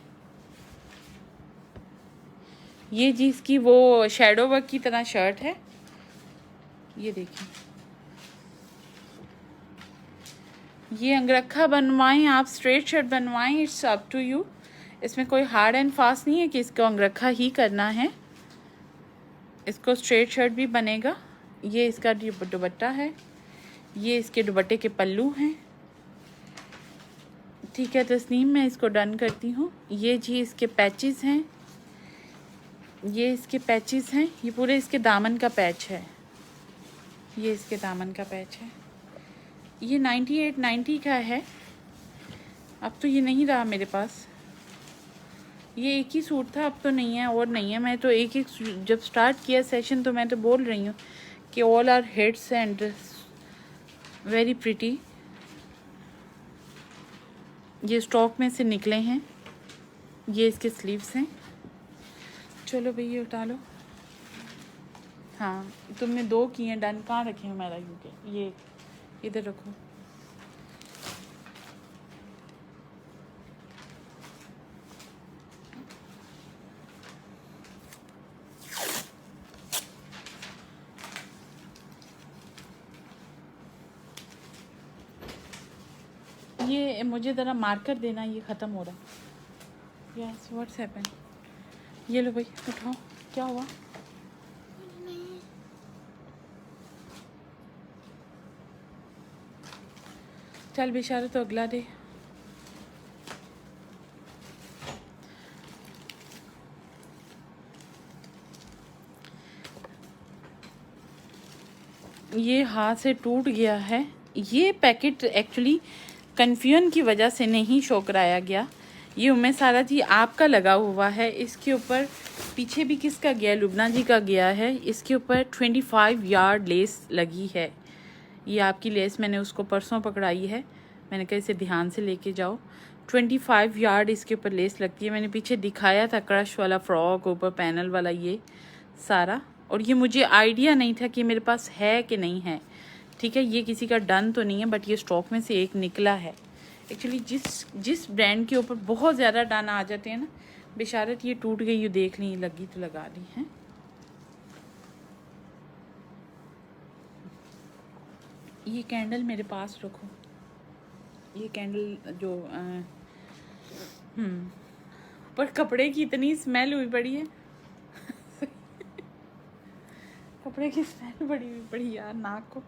ये जी इसकी वो शैडो वर्क की तरह शर्ट है। ये देखिए, ये अंगरखा बनवाएं आप, स्ट्रेट शर्ट बनवाएं, इट्स अप टू यू। इसमें कोई हार्ड एंड फास्ट नहीं है कि इसको अंगरखा ही करना है। इसको स्ट्रेट शर्ट भी बनेगा। ये इसका दुपट्टा है, ये इसके दुपट्टे के पल्लू हैं, ठीक है तस्नीम। मैं इसको डन करती हूँ। ये जी इसके पैचेस हैं, ये इसके पैचेस हैं। ये पूरे इसके दामन का पैच है, ये इसके दामन का पैच है। ये 98-90 का है। अब तो ये नहीं रहा मेरे पास। ये एक ही सूट था, अब तो नहीं है और नहीं है। मैं तो एक जब स्टार्ट किया सेशन तो मैं तो बोल रही हूँ कि all are hits and very pretty. ये स्टॉक में से निकले हैं। ये इसके स्लीव्स हैं। चलो भैया उठा लो। हाँ तुमने 2 किए डन। कहाँ रखे हैं हमारा यूके? ये इधर रखो। ये मुझे ज़रा मार्कर देना, ये ख़त्म हो रहा है। Yes, what's happen? ये लो भाई, उठाओ, क्या हुआ? चल बेचारा, तो अगला दे। ये हाथ से टूट गया है। ये पैकेट एक्चुअली कन्फ्यूजन की वजह से नहीं शो कराया गया। ये उम्मे सारा जी आपका लगा हुआ है। इसके ऊपर पीछे भी किसका गया है? लुबना जी का गया है। इसके ऊपर 25 यार्ड लेस लगी है। ये आपकी लेस मैंने उसको परसों पकड़ाई है। मैंने कहा इसे ध्यान से लेके जाओ। 25 यार्ड इसके ऊपर लेस लगती है। मैंने पीछे दिखाया था क्रश वाला फ्रॉक, ऊपर पैनल वाला ये सारा। और ये मुझे आइडिया नहीं था कि मेरे पास है कि नहीं है। ठीक है, ये किसी का डन तो नहीं है, बट ये स्टॉक में से एक निकला है। एक्चुअली जिस ब्रांड के ऊपर बहुत ज़्यादा डन आ जाते हैं ना, बेशारत ये टूट गई, ये देख ली, लगी तो लगा ली है। ये कैंडल मेरे पास रखो। ये कैंडल जो पर कपड़े की इतनी स्मेल हुई पड़ी है कपड़े की स्मेल बड़ी हुई पड़ी यार नाक को।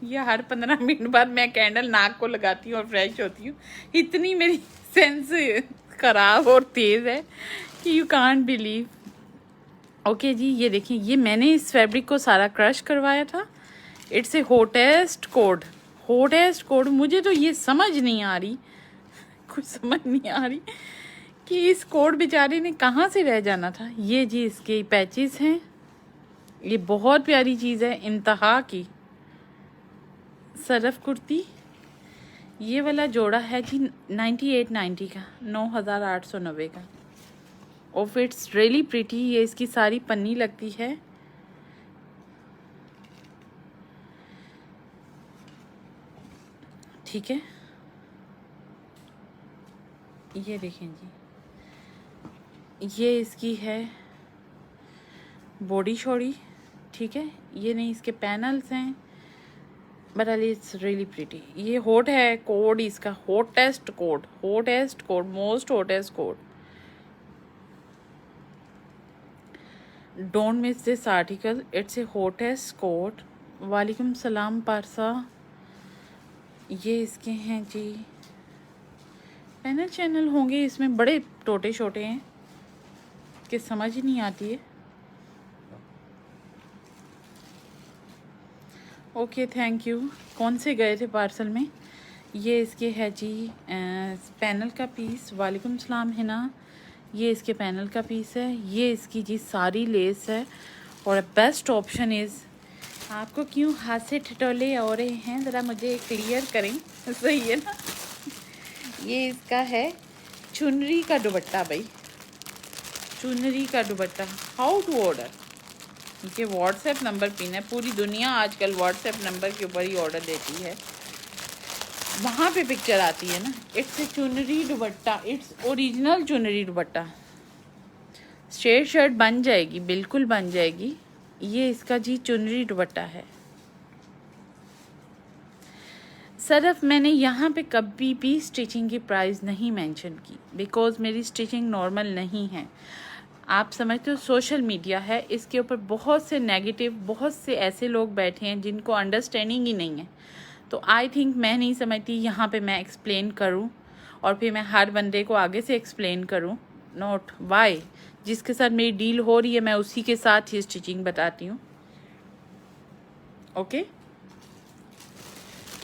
ये हर 15 मिनट बाद मैं कैंडल नाक को लगाती हूँ और फ्रेश होती हूँ। इतनी मेरी सेंस खराब और तेज़ है कि यू कांट बिलीव। ओके जी, ये देखिए, ये मैंने इस फैब्रिक को सारा क्रश करवाया था। It's a hottest code. Hottest code, मुझे तो ये समझ नहीं आ रही, कुछ समझ नहीं आ रही कि इस कोड बेचारे ने कहाँ से रह जाना था। ये जी इसके पैचेस हैं। ये बहुत प्यारी चीज़ है, इंतहा की सरफ कुर्ती। ये वाला जोड़ा है जी 9890 का, 9890 का। Of its really pretty. ये इसकी सारी पन्नी लगती है। ठीक है, ये देखें जी, ये इसकी है बॉडी शॉडी। ठीक है, ये नहीं, इसके पैनल्स हैं, बट इट्स रियली प्रिटी। ये हॉट है कोड इसका, hottest code, hottest code, most hottest code. Don't miss this article, it's a hottest code. वालेकुम सलाम पारसा। ये इसके हैं जी पैनल चैनल होंगे इसमें, बड़े छोटे छोटे हैं कि समझ ही नहीं आती है। Okay, thank you. कौन से गए थे पार्सल में? ये इसके है जी पैनल का पीस। वालेकुम सलाम हिना। ये इसके पैनल का पीस है। ये इसकी जी सारी लेस है। और बेस्ट ऑप्शन इज़, आपको क्यों हाथ से ठिठोले हो रहे हैं, ज़रा मुझे क्लियर करें। सही है ना? ये इसका है चुनरी का दुपट्टा भाई, चुनरी का दुपट्टा। हाउ टू ऑर्डर, इनके व्हाट्सएप नंबर पिन है। पूरी दुनिया आजकल व्हाट्सएप नंबर के ऊपर ही ऑर्डर देती है, वहाँ पे पिक्चर आती है ना। इट्स ए चुनरी दुपट्टा, इट्स ओरिजिनल चुनरी दुपट्टा। स्ट्रेट शर्ट बन जाएगी, बिल्कुल बन जाएगी। ये इसका जी चुनरी दुपट्टा है। सिर्फ मैंने यहाँ पे कभी भी स्टिचिंग की प्राइस नहीं मेंशन की, बिकॉज मेरी स्टिचिंग नॉर्मल नहीं है। आप समझते हो सोशल मीडिया है, इसके ऊपर बहुत से नेगेटिव, बहुत से ऐसे लोग बैठे हैं जिनको अंडरस्टैंडिंग ही नहीं है। तो आई थिंक मैं नहीं समझती यहाँ पे मैं एक्सप्लेन करूँ और फिर मैं हर बंदे को आगे से एक्सप्लेन करूँ। नॉट वाई, जिसके साथ मेरी डील हो रही है मैं उसी के साथ ही स्टिचिंग बताती हूँ। ओके,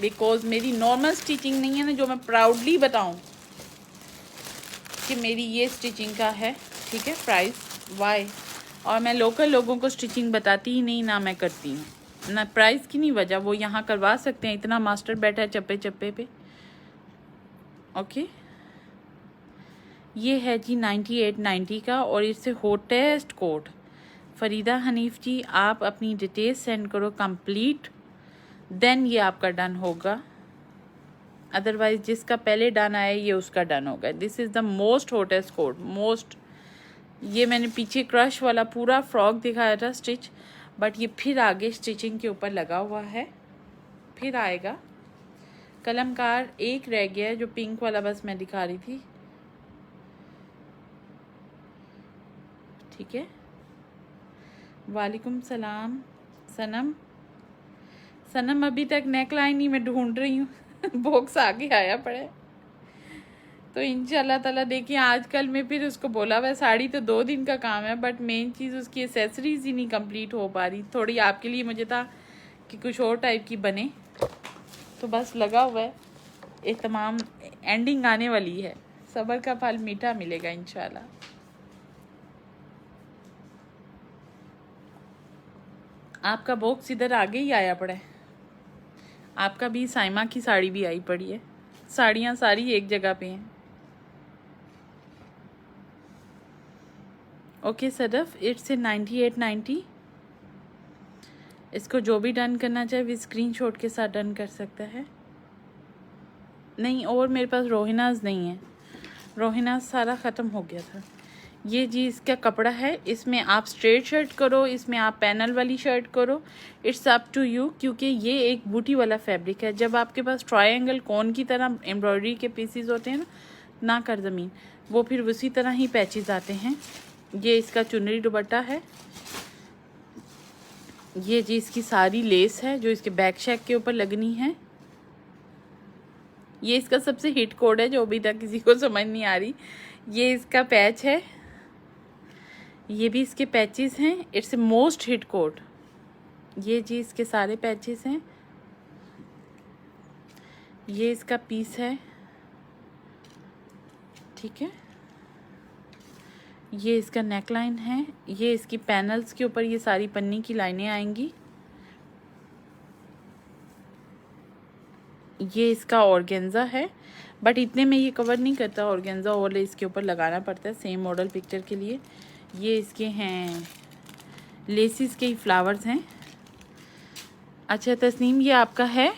बिकॉज मेरी नॉर्मल स्टिचिंग नहीं है ना, जो मैं प्राउडली बताऊँ कि मेरी ये स्टिचिंग का है। ठीक है, प्राइस वाई। और मैं लोकल लोगों को स्टिचिंग बताती ही नहीं, ना मैं करती हूँ ना। प्राइस की नहीं वजह, वो यहाँ करवा सकते हैं, इतना मास्टर बैठा है चप्पे चप्पे पे। ओके, ये है जी 9890 का और इससे हॉटेस्ट कोड। फरीदा हनीफ जी, आप अपनी डिटेल्स सेंड करो कंप्लीट, देन ये आपका डन होगा। अदरवाइज जिसका पहले डन आया ये उसका डन होगा। This is the most hottest code, most. ये मैंने पीछे क्रश वाला पूरा फ्रॉक दिखाया था स्टिच, बट ये फिर आगे स्टिचिंग के ऊपर लगा हुआ है, फिर आएगा। कलमकार एक रह गया है, जो पिंक वाला बस मैं दिखा रही थी। ठीक है, वालेकुम सलाम सनम। सनम अभी तक नेक लाइन ही मैं ढूंढ रही हूँ बॉक्स आगे आया पड़ा है, तो इंशाल्लाह ताला देखिए। आजकल मैं फिर उसको बोला हुआ साड़ी तो 2 दिन का काम है, बट मेन चीज़ उसकी एसेसरीज ही नहीं कंप्लीट हो पा रही। थोड़ी आपके लिए मुझे था कि कुछ और टाइप की बने, तो बस लगा हुआ है। एक तमाम एंडिंग आने वाली है, सब्र का फल मीठा मिलेगा इंशाल्लाह। आपका बॉक्स इधर आगे ही आया पड़ा है। आपका भी साइमा की साड़ी भी आई पड़ी है। साड़ियाँ सारी एक जगह पे हैं। Okay Sadaf, it's 9890। इसको जो भी डन करना चाहे वो स्क्रीनशॉट के साथ डन कर सकता है। नहीं, और मेरे पास रोहिनाज नहीं है, रोहिनाज सारा ख़त्म हो गया था। ये जी इसका कपड़ा है, इसमें आप स्ट्रेट शर्ट करो, इसमें आप पैनल वाली शर्ट करो, इट्स अप टू यू, क्योंकि ये एक बूटी वाला फैब्रिक है। जब आपके पास ट्रायंगल कोन की तरह एम्ब्रॉयडरी के पीसीज होते हैं ना कर ज़मीन, वो फिर उसी तरह ही पैचेस आते हैं। ये इसका चुनरी दुपट्टा है। ये जी इसकी सारी लेस है जो इसके बैक शेक के ऊपर लगनी है। ये इसका सबसे हिट कोड है जो अभी तक किसी को समझ नहीं आ रही। ये इसका पैच है, ये भी इसके पैचेस हैं। It's a most hit code. ये जी इसके सारे पैचेस हैं। ये इसका पीस है, ठीक है। ये इसका नेक लाइन है। ये इसकी पैनल्स के ऊपर ये सारी पन्नी की लाइनें आएंगी। ये इसका ऑर्गेन्जा है, बट इतने में ये कवर नहीं करता। ऑर्गेन्जा और इसके ऊपर लगाना पड़ता है सेम मॉडल पिक्चर के लिए। ये इसके हैं लेसिस के ही फ्लावर्स हैं। अच्छा तस्नीम, ये आपका है।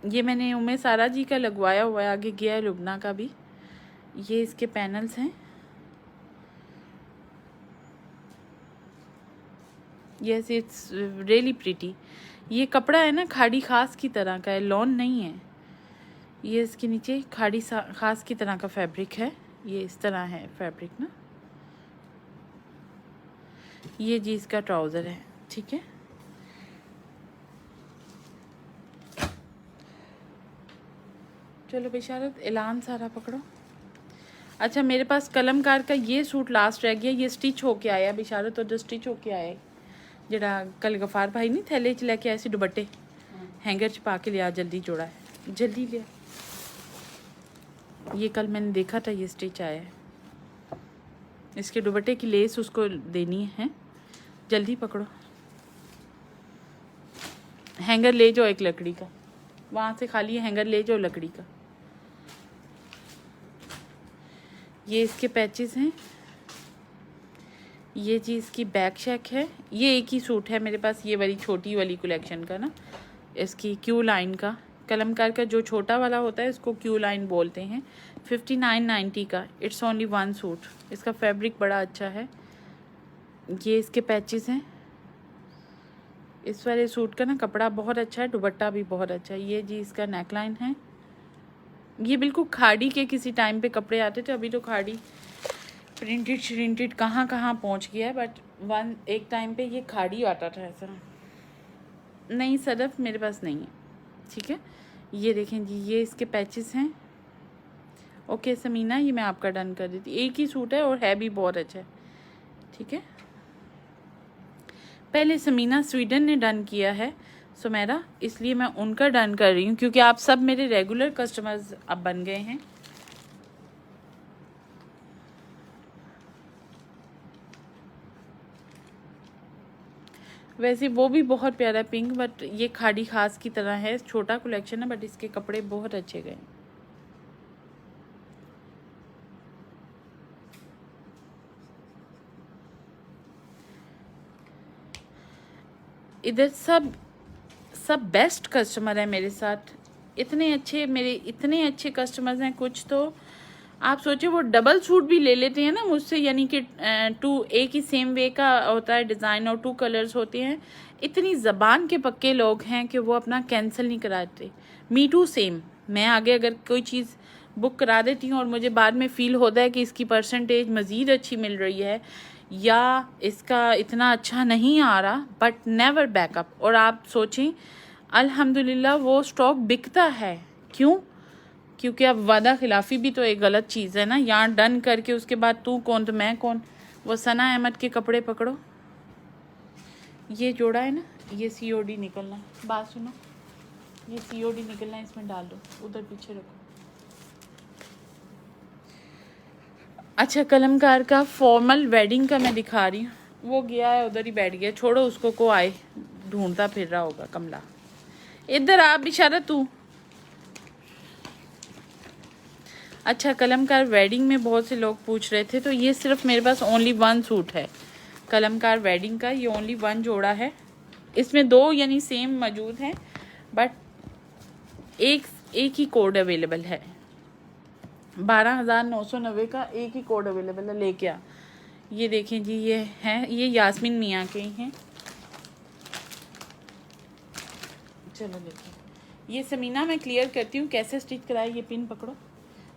ये मैंने उम्मे सारा जी का लगवाया हुआ है, आगे गया है लुबना का भी। ये इसके पैनल्स हैं। Yes, it's really pretty. ये कपड़ा है ना खाड़ी खास की तरह का है, लॉन नहीं है। ये इसके नीचे खाड़ी खास की तरह का फैब्रिक है। ये इस तरह है फैब्रिक ना। ये जी इसका ट्राउज़र है, ठीक है। चलो बेशारत, ऐलान सारा पकड़ो। अच्छा, मेरे पास कलमकार का ये सूट लास्ट रह गया। ये स्टिच होके आया बेशारत, और जो स्टिच होके आया जरा कल गफार भाई नहीं थैले च लैके आए सी दुपट्टे, हैंगर च पा के लिया, जल्दी जोड़ा है, जल्दी लिया। ये कल मैंने देखा था, ये स्टिच आया है। इसके दुपट्टे की लेस उसको देनी है, जल्दी पकड़ो। हैंगर ले जाओ एक लकड़ी का, वहाँ से खाली हैंगर ले जाओ लकड़ी का। ये इसके पैचेस हैं। ये जी इसकी बैक शेक है। ये एक ही सूट है मेरे पास, ये वाली छोटी वाली कलेक्शन का ना, इसकी क्यू लाइन का। कलमकार का जो छोटा वाला होता है इसको क्यू लाइन बोलते हैं। 5990 का, इट्स ओनली 1 सूट। इसका फैब्रिक बड़ा अच्छा है। ये इसके पैचेस हैं। इस वाले सूट का ना कपड़ा बहुत अच्छा है, दुपट्टा भी बहुत अच्छा है। ये जी इसका नेक लाइन है। ये बिल्कुल खाड़ी के किसी टाइम पे कपड़े आते थे, अभी तो खाड़ी प्रिंटेड श्रिंटेड कहाँ कहाँ पहुँच गया है, बट एक टाइम पे ये खाड़ी आता था ऐसा। नहीं सदफ मेरे पास नहीं है, ठीक है। ये देखें जी, ये इसके पैचेस हैं। ओके समीना, ये मैं आपका डन कर देती। एक ही सूट है और है भी बहुत अच्छा है, ठीक है। पहले समीना स्वीडन ने डन किया है सुमेरा, इसलिए मैं उनका डन कर रही हूँ, क्योंकि आप सब मेरे रेगुलर कस्टमर्स अब बन गए हैं। वैसे वो भी बहुत प्यारा पिंक, बट ये खाड़ी खास की तरह है। छोटा कलेक्शन है, बट इसके कपड़े बहुत अच्छे गए। इधर सब बेस्ट कस्टमर है मेरे साथ। इतने अच्छे मेरे इतने अच्छे कस्टमर्स हैं। कुछ तो आप सोचे वो डबल सूट भी ले लेते हैं ना मुझसे, यानी कि टू एक ही सेम वे का होता है डिज़ाइन और 2 कलर्स होते हैं। इतनी ज़बान के पक्के लोग हैं कि वो अपना कैंसिल नहीं कराते। Me too same. मैं आगे अगर कोई चीज़ बुक करा देती हूँ और मुझे बाद में फ़ील होता है कि इसकी परसेंटेज मज़ीद अच्छी मिल रही है या इसका इतना अच्छा नहीं आ रहा, बट नेवर बैकअप। और आप सोचें अल्हम्दुलिल्लाह वो स्टॉक बिकता है। क्यों? क्योंकि अब वादा खिलाफ़ी भी तो एक गलत चीज़ है ना। यहाँ डन करके उसके बाद तू कौन तो मैं कौन। वो सना अहमद के कपड़े पकड़ो, ये जोड़ा है ना, ये COD निकलना। बात सुनो, ये COD निकलना, इसमें डाल दो, उधर पीछे रखो। अच्छा, कलमकार का फॉर्मल वेडिंग का मैं दिखा रही हूँ। वो गया है उधर ही बैठ गया, छोड़ो उसको, को आए ढूंढता फिर रहा होगा। कमला इधर आ बिशारा तू। अच्छा, कलमकार वेडिंग में बहुत से लोग पूछ रहे थे, तो ये सिर्फ मेरे पास ओनली 1 सूट है कलमकार वेडिंग का। ये ओनली 1 जोड़ा है। इसमें 2 यानी सेम मौजूद हैं, बट एक ही कोड अवेलेबल है। 12,990 का एक ही कोड अवेलेबल है, लेके आ। ये देखें जी, ये हैं, ये यास्मीन मियाँ के ही हैं। चलो देखिए, ये समीना मैं क्लियर करती हूँ कैसे स्टिच कराए। ये पिन पकड़ो,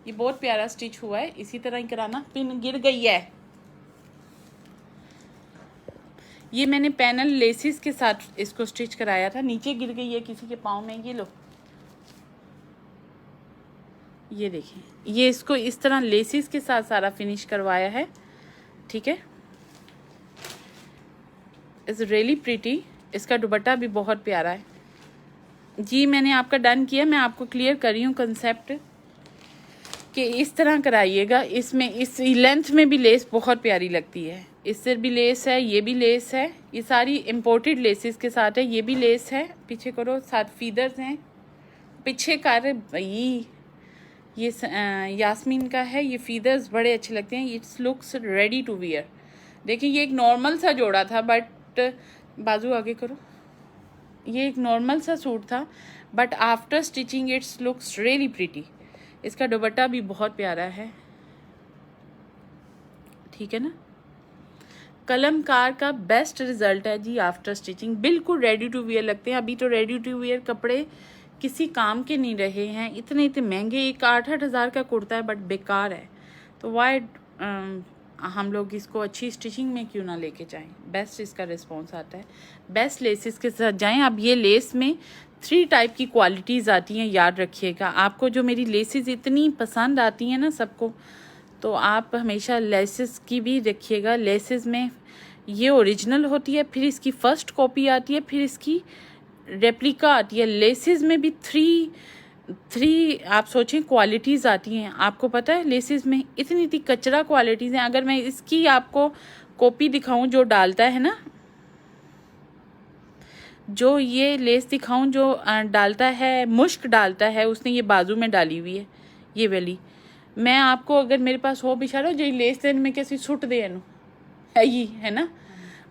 ये बहुत प्यारा स्टिच हुआ है, इसी तरह ही कराना। पिन गिर गई है। ये मैंने पैनल लेसिस के साथ इसको स्टिच कराया था, नीचे गिर गई है किसी के पाँव में। ये लो, ये देखिए, ये इसको इस तरह लेसिस के साथ सारा फिनिश करवाया है। ठीक है, इट्स रियली प्रीटी। इसका दुपट्टा भी बहुत प्यारा है जी। मैंने आपका डन किया, मैं आपको क्लियर कर रही हूँ कंसेप्ट कि इस तरह कराइएगा। इसमें इस लेंथ में भी लेस बहुत प्यारी लगती है। इससे भी लेस है, ये भी लेस है, ये सारी इम्पोर्टेड लेसेस के साथ है। ये भी लेस है, पीछे करो, साथ फीदर्स हैं पीछे कर भाई। ये यास्मीन का है, ये फीदर्स बड़े अच्छे लगते हैं। It's looks ready to wear. देखिए, ये एक नॉर्मल सा जोड़ा था, बट बाजू आगे करो, ये एक नॉर्मल सा सूट था, but after stitching it's looks really pretty. इसका दुपट्टा भी बहुत प्यारा है। ठीक है ना, कलमकार का बेस्ट रिजल्ट है जी आफ्टर स्टिचिंग। बिल्कुल रेडी टू वियर लगते हैं। अभी तो रेडी टू वियर कपड़े किसी काम के नहीं रहे हैं, इतने महंगे। एक 8-8 हज़ार का कुर्ता है, बट बेकार है। तो वाई हम लोग इसको अच्छी स्टिचिंग में क्यों ना लेके जाएं। बेस्ट इसका रिस्पॉन्स आता है। बेस्ट लेसेस के साथ जाएं। अब ये लेस में 3 टाइप की क्वालिटीज़ आती हैं, याद रखिएगा। आपको जो मेरी लेसेस इतनी पसंद आती हैं ना सबको, तो आप हमेशा लेसेस की भी रखिएगा। लेसेस में ये ओरिजिनल होती है, फिर इसकी फर्स्ट कॉपी आती है, फिर इसकी रेप्लिका आती है। लेसेस में भी 3 आप सोचें क्वालिटीज़ आती हैं। आपको पता है लेसेस में इतनी कचरा क्वालिटीज़ हैं। अगर मैं इसकी आपको कॉपी दिखाऊं जो डालता है ना, जो ये लेस दिखाऊं जो डालता है, मुश्क डालता है, उसने ये बाजू में डाली हुई है, ये वाली। मैं आपको अगर मेरे पास हो बिचारो जो लेस देने में कैसी सुट दे है, ये है ना,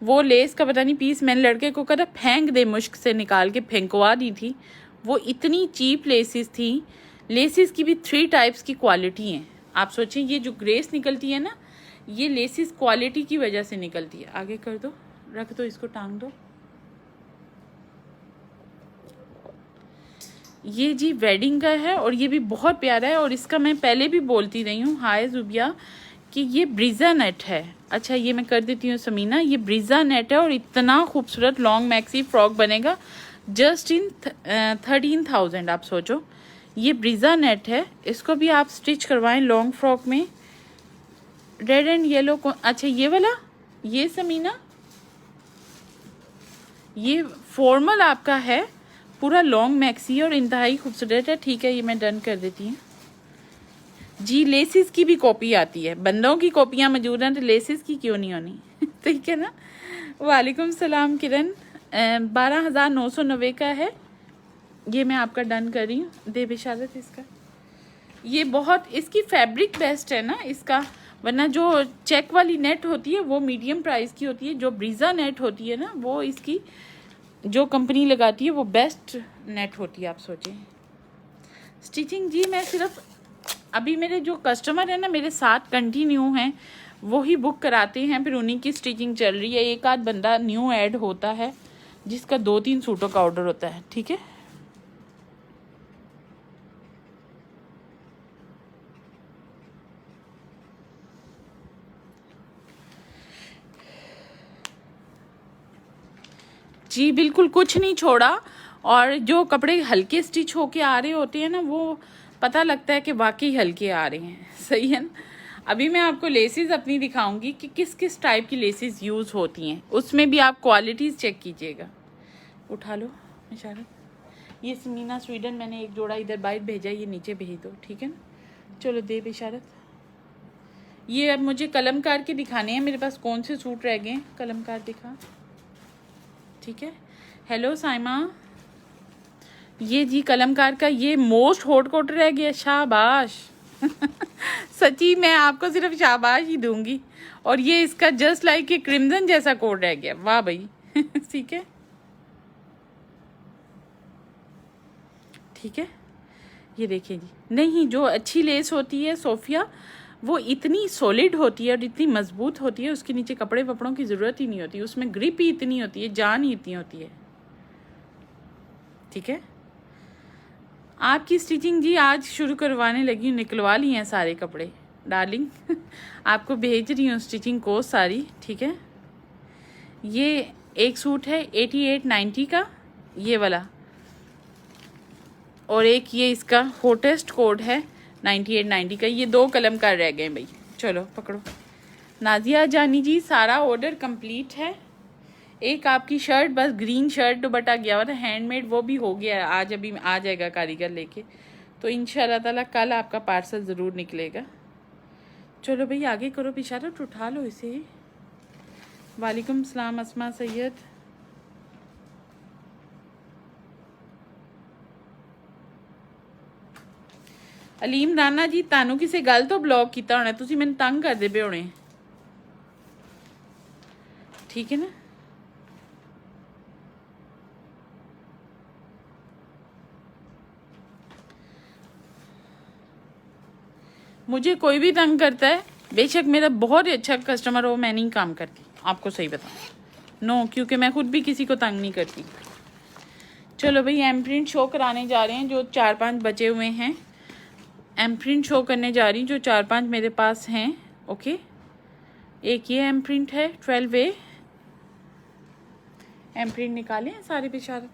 वो लेस का पता नहीं पीस मैंने लड़के को कहा फेंक दे, मुश्क से निकाल के फेंकवा दी थी। वो इतनी चीप लेसिस थी। लेसिस की भी 3 टाइप्स की क्वालिटी हैं। आप सोचें, ये जो ग्रेस निकलती है ना, ये लेसिस क्वालिटी की वजह से निकलती है। आगे कर दो, रख दो, इसको टांग दो। ये जी वेडिंग का है और ये भी बहुत प्यारा है। और इसका मैं पहले भी बोलती रही हूँ, हाय जुबिया, कि ये ब्रीजा नेट है। अच्छा, ये मैं कर देती हूँ समीना, ये ब्रीजा नेट है और इतना खूबसूरत लॉन्ग मैक्सी फ्रॉक बनेगा जस्ट इन 13,000। आप सोचो, ये ब्रीजा नेट है, इसको भी आप स्टिच करवाएं लॉन्ग फ्रॉक में। रेड एंड येलो को, अच्छा ये वाला, ये समीना, ये फॉर्मल आपका है, पूरा लॉन्ग मैक्सी और इंतहाई खूबसूरत है। ठीक है, ये मैं डन कर देती हूँ जी। लेसिस की भी कॉपी आती है, बंदों की कॉपियाँ मौजूद हैं, तो लेसिस की क्यों नहीं होनी। ठीक है ना। वालेकुम सलाम किरण। 12,990 का है, ये मैं आपका डन कर रही हूँ। दे बिशारत इसका, ये बहुत, इसकी फैब्रिक बेस्ट है ना इसका, वरना जो चेक वाली नेट होती है वो मीडियम प्राइस की होती है। जो ब्रीजा नेट होती है ना, वो इसकी जो कंपनी लगाती है वो बेस्ट नेट होती है। आप सोचें स्टिचिंग जी, मैं सिर्फ अभी मेरे जो कस्टमर है ना मेरे साथ कंटिन्यू हैं, वो ही बुक कराते हैं, फिर उन्हीं की स्टिचिंग चल रही है। एक आध बंदा न्यू ऐड होता है जिसका 2-3 सूटों का ऑर्डर होता है, ठीक है। जी बिल्कुल कुछ नहीं छोड़ा, और जो कपड़े हल्के स्टिच होके आ रहे होते हैं ना, वो पता लगता है कि वाकई हल्के आ रहे हैं, सही है ना। अभी मैं आपको लेसेस अपनी दिखाऊंगी कि किस किस टाइप की लेसेस यूज़ होती हैं, उसमें भी आप क्वालिटीज़ चेक कीजिएगा। उठा लो इशारत। ये समीना स्वीडन, मैंने एक जोड़ा इधर बाहर भेजा, ये नीचे भेज दो, ठीक है ना। चलो दे इशारत। ये अब मुझे कलमकार के दिखाने हैं, मेरे पास कौन से सूट रह गए हैं, कलमकार दिखा, ठीक है। हेलो साइमा, ये जी कलमकार का ये मोस्ट हॉट कोट रह गया, शाबाश सच्ची मैं आपको सिर्फ शाबाश ही दूंगी। और ये इसका जस्ट लाइक ये क्रिम्जन जैसा कोट रह गया, वाह भाई ठीक है, ठीक है। ये देखिए जी, नहीं जो अच्छी लेस होती है सोफिया, वो इतनी सॉलिड होती है और इतनी मजबूत होती है, उसके नीचे कपड़े वपड़ों की ज़रूरत ही नहीं होती, उसमें ग्रिप ही इतनी होती है, जान ही इतनी होती है, ठीक है। आपकी स्टिचिंग जी आज शुरू करवाने लगी हूँ, निकलवा ली हैं सारे कपड़े डार्लिंग आपको भेज रही हूँ स्टिचिंग को सारी, ठीक है। ये एक सूट है 8890 का, ये वाला, और एक ये इसका हॉटेस्ट कोड है 9890 का। ये 2 कलमकार रह गए भाई, चलो पकड़ो। नाजिया जानी जी सारा ऑर्डर कंप्लीट है, एक आपकी शर्ट बस ग्रीन शर्ट दुपट्टा गया हुआ था हैंडमेड, वो भी हो गया है, आज अभी आ जाएगा कारीगर लेके, तो इंशाल्लाह ताला कल आपका पार्सल ज़रूर निकलेगा। चलो भाई आगे करो इशारा, तो उठा लो इसे। वालेकुम सलाम अस्मा सैयद। अलीम राना जी तानू किसी गल तो ब्लॉक किया होना, तुसी मैनू तंग करदे पे होने, ठीक है ना। मुझे कोई भी तंग करता है, बेशक मेरा बहुत ही अच्छा कस्टमर हो, मैं नहीं काम करती, आपको सही बताऊँ नो, क्योंकि मैं खुद भी किसी को तंग नहीं करती। चलो भाई एम प्रिंट शो कराने जा रहे हैं, जो 4-5 बचे हुए हैं एम प्रिंट शो करने जा रही हूँ, जो 4-5 मेरे पास हैं, ओके। एक ये एम प्रिंट है 12A, एम प्रिंट निकाले हैं सारे बिशारत,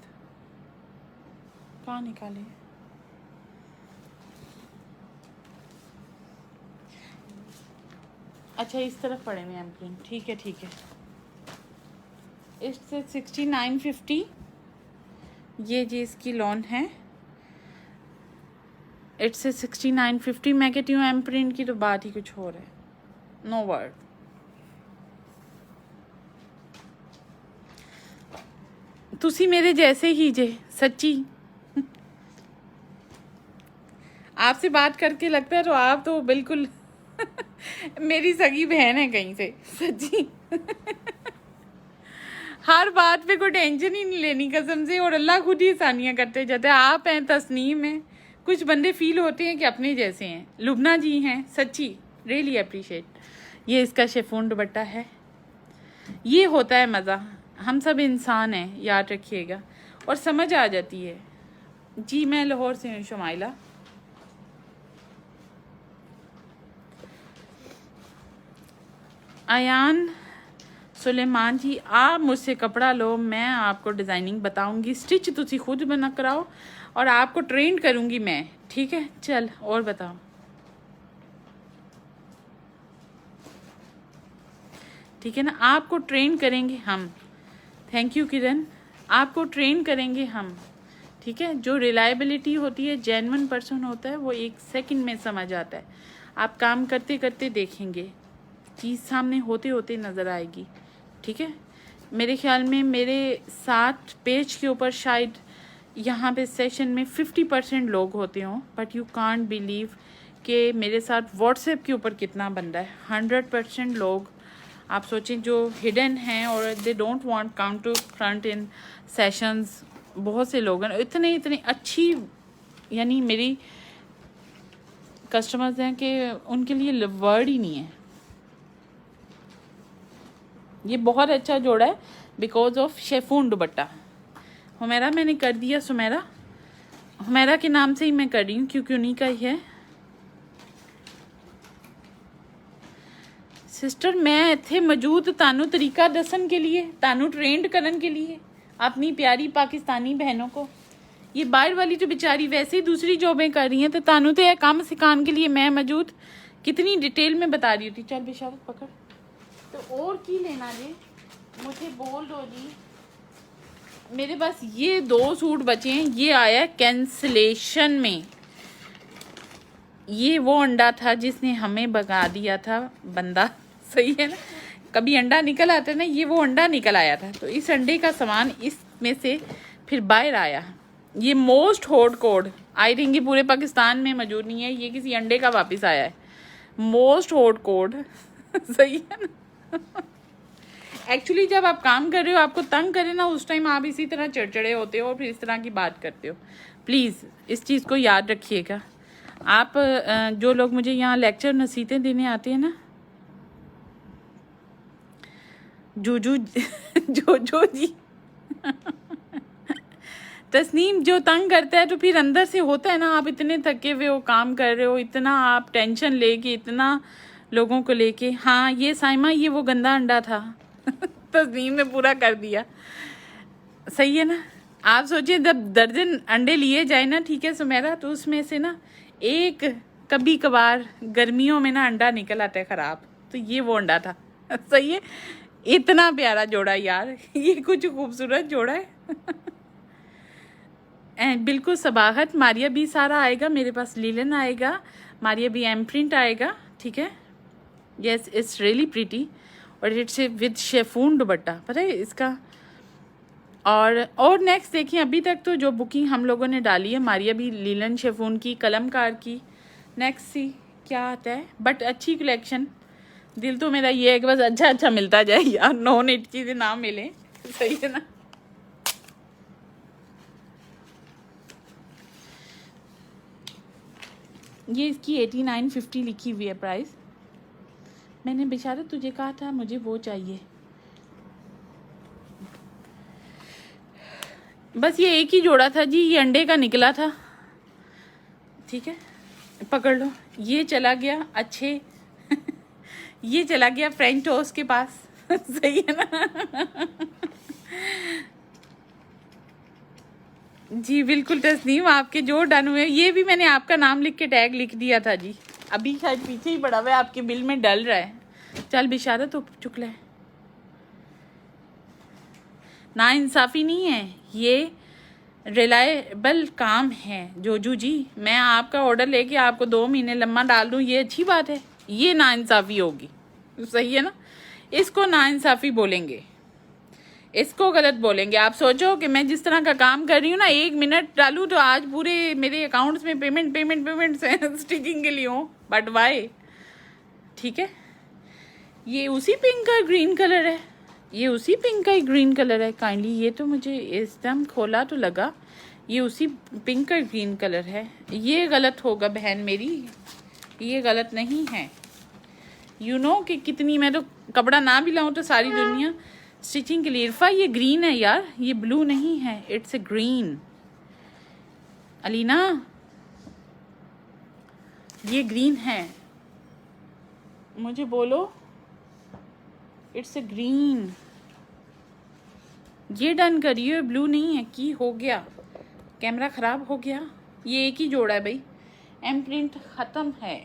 कहाँ निकाले, अच्छा इस तरफ पड़े हुए एम प्रिंट, ठीक है ठीक है। इससे 6950, ये जी इसकी लॉन है, इट्स 6950। मैं कहती हूँ एम प्रिंट की तो बात ही कुछ हो रहा है, नो वर्ड। तुसी मेरे जैसे ही जे, सच्ची आपसे बात करके लगता है तो आप तो बिल्कुल मेरी सगी बहन है कहीं से, सच्ची हर बात पे कोई टेंशन ही नहीं लेनी कसम से, और अल्लाह खुद ही आसानियाँ करते जाते हैं। आप हैं, तस्नीम है, कुछ बंदे फील होते हैं कि अपने जैसे हैं, लुबना जी हैं, सच्ची रियली अप्रिशिएट। ये इसका शेफून दुपट्टा है, ये होता है मज़ा, हम सब इंसान हैं, याद रखिएगा, और समझ आ जाती है। जी मैं लाहौर से हूँ शमाइला। अयान सुलेमान जी, आप मुझसे कपड़ा लो, मैं आपको डिज़ाइनिंग बताऊंगी, स्टिच तुसी खुद बना कराओ और आपको ट्रेन करूंगी मैं, ठीक है। चल और बताओ, ठीक है ना, आपको ट्रेन करेंगे हम। थैंक यू किरण, आपको ट्रेन करेंगे हम, ठीक है। जो रिलायबिलिटी होती है, जेन्युइन पर्सन होता है, वो 1 सेकंड में समझ आता है। आप काम करते करते देखेंगे, चीज़ सामने होते होते नज़र आएगी, ठीक है। मेरे ख्याल में मेरे 7 पेज के ऊपर शायद यहाँ पे सेशन में 50% लोग होते हों, बट यू कांट बिलीव कि मेरे साथ व्हाट्सएप के ऊपर कितना बंदा है। 100% लोग आप सोचें जो हिडन हैं और they don't want count to front in sessions, बहुत से लोग हैं इतने इतनी अच्छी, यानी मेरी कस्टमर्स हैं कि उनके लिए वर्ड ही नहीं है। ये बहुत अच्छा जोड़ा है बिकॉज ऑफ शेफून दुपट्टा। हुमैरा मैंने कर दिया, सुमेरा, हुमैरा के नाम से ही मैं कर रही हूँ क्योंकि उन्हीं का ही है। सिस्टर मैं इत्थे मौजूद तानू तरीका दसन के लिए, तानू ट्रेंड करन के लिए अपनी प्यारी पाकिस्तानी बहनों को। ये बाहर वाली तो बेचारी वैसे ही दूसरी जॉबें कर रही हैं, तो तानू तो यह काम सिखाने के लिए मैं मौजूद। कितनी डिटेल में बता रही होती। चल बेशारत पकड़। तो और की लेना जी, मुझे बोल दो जी। मेरे पास ये 2 सूट बचे हैं। ये आया कैंसलेशन में। ये वो अंडा था जिसने हमें भगा दिया था बंदा, सही है ना। कभी अंडा निकल आता है ना, ये वो अंडा निकल आया था। तो इस अंडे का सामान इसमें से फिर बाहर आया। ये most hot code I think ये पूरे पाकिस्तान में मौजूद नहीं है। ये किसी अंडे का वापस आया है, मोस्ट हॉट कोड सही है ना। एक्चुअली जब आप काम कर रहे हो, आपको तंग करे ना, उस टाइम आप इसी तरह चिड़चिड़े होते हो और फिर इस तरह की बात करते हो। प्लीज़ इस चीज़ को याद रखिएगा। आप जो लोग मुझे यहाँ लेक्चर नसीहतें देने आते हैं ना, जो जी तस्नीम, जो तंग करता है तो फिर अंदर से होता है ना, आप इतने थके हुए हो, काम कर रहे हो, इतना आप टेंशन लेके, इतना लोगों को लेके। हाँ ये साइमा, ये वो गंदा अंडा था तस्नीम ने पूरा कर दिया, सही है ना। आप सोचिए जब दर्जन अंडे लिए जाए ना, ठीक है सुमेरा, तो उसमें से ना एक कभी कभार गर्मियों में ना अंडा निकल आता है ख़राब, तो ये वो अंडा था सही है। इतना प्यारा जोड़ा यार, ये कुछ खूबसूरत जोड़ा है बिल्कुल सबाहत। मारिया भी सारा आएगा मेरे पास, लीलन आएगा, मारिया भी एम प्रिंट आएगा, ठीक है। यस इट्स रियली प्रीटी और इट्स विद शेफून दुपट्टा, पता है इसका। और नेक्स्ट देखिए, अभी तक तो जो बुकिंग हम लोगों ने डाली है, मारिया भी लीलन शेफून की, कलमकार की। नेक्स्ट सी क्या आता है, बट अच्छी कलेक्शन। दिल तो मेरा ये है कि बस अच्छा अच्छा मिलता जाए यार, नॉन हिट चीज़ें ना मिले, सही है ना। ये इसकी 8950 लिखी हुई है प्राइस। मैंने बेचारा तुझे कहा था मुझे वो चाहिए। बस ये एक ही जोड़ा था जी, ये अंडे का निकला था, ठीक है। पकड़ लो, ये चला गया अच्छे ये चला गया फ्रेंच टोस्ट के पास सही है ना जी बिल्कुल तस्नीम, आपके जो डन हुए। ये भी मैंने आपका नाम लिख के टैग लिख दिया था जी, अभी शायद पीछे ही पड़ा हुआ है, आपके बिल में डल रहा है। चल बिशारत तो चुकला है, ना इंसाफ़ी नहीं है, ये रिलायबल काम है जोजू जी। मैं आपका ऑर्डर लेके आपको 2 महीने लम्बा डाल दूँ, ये अच्छी बात है? ये नाइंसाफ़ी होगी, सही है ना। इसको नाइंसाफ़ी बोलेंगे, इसको गलत बोलेंगे। आप सोचो कि मैं जिस तरह का काम कर रही हूँ ना, 1 मिनट डालूँ तो आज पूरे मेरे अकाउंट्स में पेमेंट स्टिकिंग के लिए हो, बट वाई, ठीक है। ये उसी पिंक का ग्रीन कलर है, ये उसी पिंक का ही ग्रीन कलर है। काइंडली ये तो मुझे एकदम खोला तो लगा ये उसी पिंक का ग्रीन कलर है। ये गलत होगा बहन मेरी, ये गलत नहीं है। यू नो कि कितनी मैं तो कपड़ा ना भी लाऊं तो सारी दुनिया स्टिचिंग के लिए। इरफा ये ग्रीन है यार, ये ब्लू नहीं है, इट्स ए ग्रीन। अलीना ये ग्रीन है, मुझे बोलो इट्स ए ग्रीन। ये डन करिए, ब्लू नहीं है। की हो गया, कैमरा ख़राब हो गया। ये एक ही जोड़ा है भाई, एम प्रिंट ख़त्म है।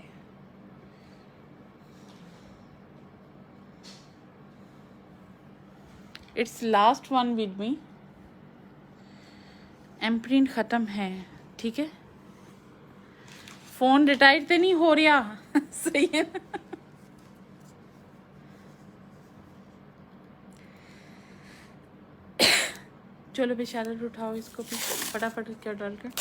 It's last one with me, M print ख़त्म है, ठीक है। फ़ोन रिटायर तो नहीं हो रहा सही है ना। चलो बेशारत उठाओ इसको भी फटाफट क्या डाल कर।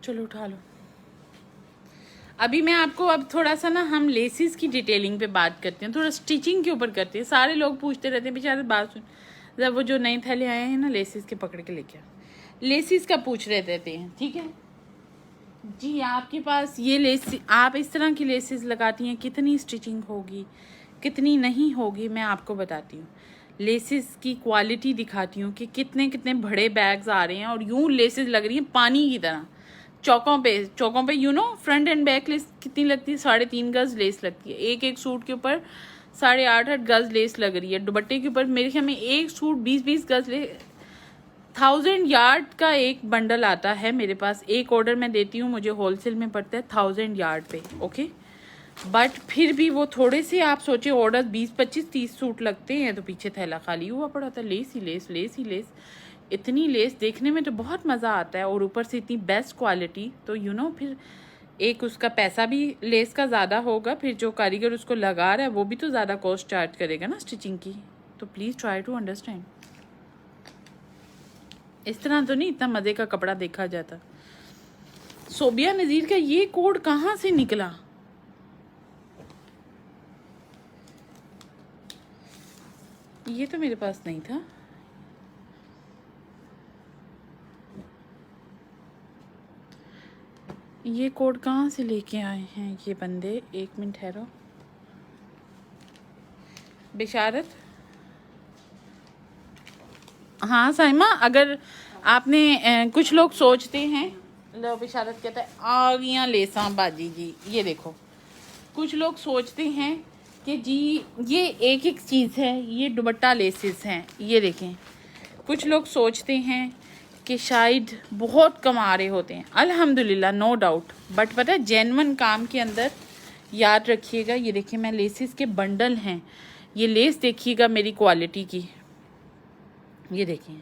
चलो उठा लो। अभी मैं आपको अब थोड़ा सा ना हम लेसिस की डिटेलिंग पे बात करते हैं, थोड़ा स्टिचिंग के ऊपर करते हैं। सारे लोग पूछते रहते हैं बेचारे, बात सुन, जब वो जो नए थैले आए हैं ना लेसिस के, पकड़ के लेके लेसिस का पूछ रहे रहते हैं। ठीक है जी, आपके पास ये लेस, आप इस तरह की लेसिस लगाती हैं, कितनी स्टिचिंग होगी कितनी नहीं होगी मैं आपको बताती हूँ। लेसिस की क्वालिटी दिखाती हूँ कि कितने कितने बड़े बैग्स आ रहे हैं और यूँ लेसिस लग रही हैं पानी की तरह। चौकों पे you know front end back less कितनी लगती है, 3.5 गज लेस लगती है। एक एक सूट के ऊपर 8.5 गज लेस लग रही है। दुपट्टे के ऊपर मेरे ख्याल में एक सूट 20 गज ले 1000 यार्ड का एक बंडल आता है मेरे पास। एक ऑर्डर मैं देती हूँ, मुझे होलसेल में पड़ता है 1000 यार्ड पे। ओके, बट फिर भी वो थोड़े से, आप सोचे ऑर्डर 20 25 30 सूट लगते हैं तो पीछे थैला खाली हुआ पड़ा था। लेस ही लेस, लेस ही लेस, इतनी लेस देखने में तो बहुत मज़ा आता है और ऊपर से इतनी बेस्ट क्वालिटी। तो यू नो फिर एक उसका पैसा भी लेस का ज़्यादा होगा, फिर जो कारीगर उसको लगा रहा है वो भी तो ज़्यादा कॉस्ट चार्ज करेगा ना स्टिचिंग की। तो प्लीज़ ट्राई टू अंडरस्टैंड। इस तरह तो नहीं इतना मज़े का कपड़ा देखा जाता। सोबिया नज़ीर का ये कोड कहाँ से निकला? ये तो मेरे पास नहीं था। ये कोड कहाँ से लेके आए हैं ये बंदे? एक मिनट ठहरो। बिशारत, हाँ साइमा, अगर आपने कुछ लोग सोचते हैं, लो बिशारत कहता है आ गया लेसा बाजी जी। ये देखो, कुछ लोग सोचते हैं कि जी ये एक एक चीज़ है, ये दुपट्टा लेसिस हैं। ये देखें, कुछ लोग सोचते हैं कि शायद बहुत कमा रहे होते हैं। अल्हम्दुलिल्लाह, नो डाउट, बट पता है जेन्युइन काम के अंदर याद रखिएगा। ये देखिए, मैं लेसिस के बंडल हैं, ये लेस देखिएगा मेरी क्वालिटी की, ये देखिए।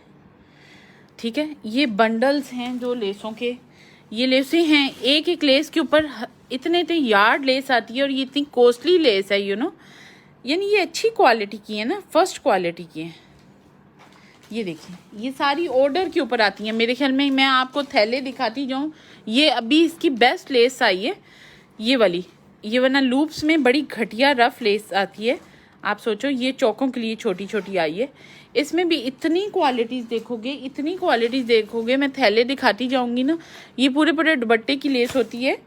ठीक है, ये बंडल्स हैं जो लेसों के, ये लेसें हैं। एक एक लेस के ऊपर इतने इतने यार्ड लेस आती है और ये इतनी कॉस्टली लेस है, यू नो, यानी ये अच्छी क्वालिटी की है ना, फर्स्ट क्वालिटी की है। ये देखिए, ये सारी ऑर्डर के ऊपर आती हैं मेरे ख्याल में। मैं आपको थैले दिखाती जाऊँ, ये अभी इसकी बेस्ट लेस आई है ये वाली, ये वरना लूप्स में बड़ी घटिया रफ लेस आती है। आप सोचो, ये चौकों के लिए छोटी छोटी आई है। इसमें भी इतनी क्वालिटीज़ देखोगे, इतनी क्वालिटीज़ देखोगे, मैं थैले दिखाती जाऊँगी ना। ये पूरे पूरे दुपट्टे की लेस होती है।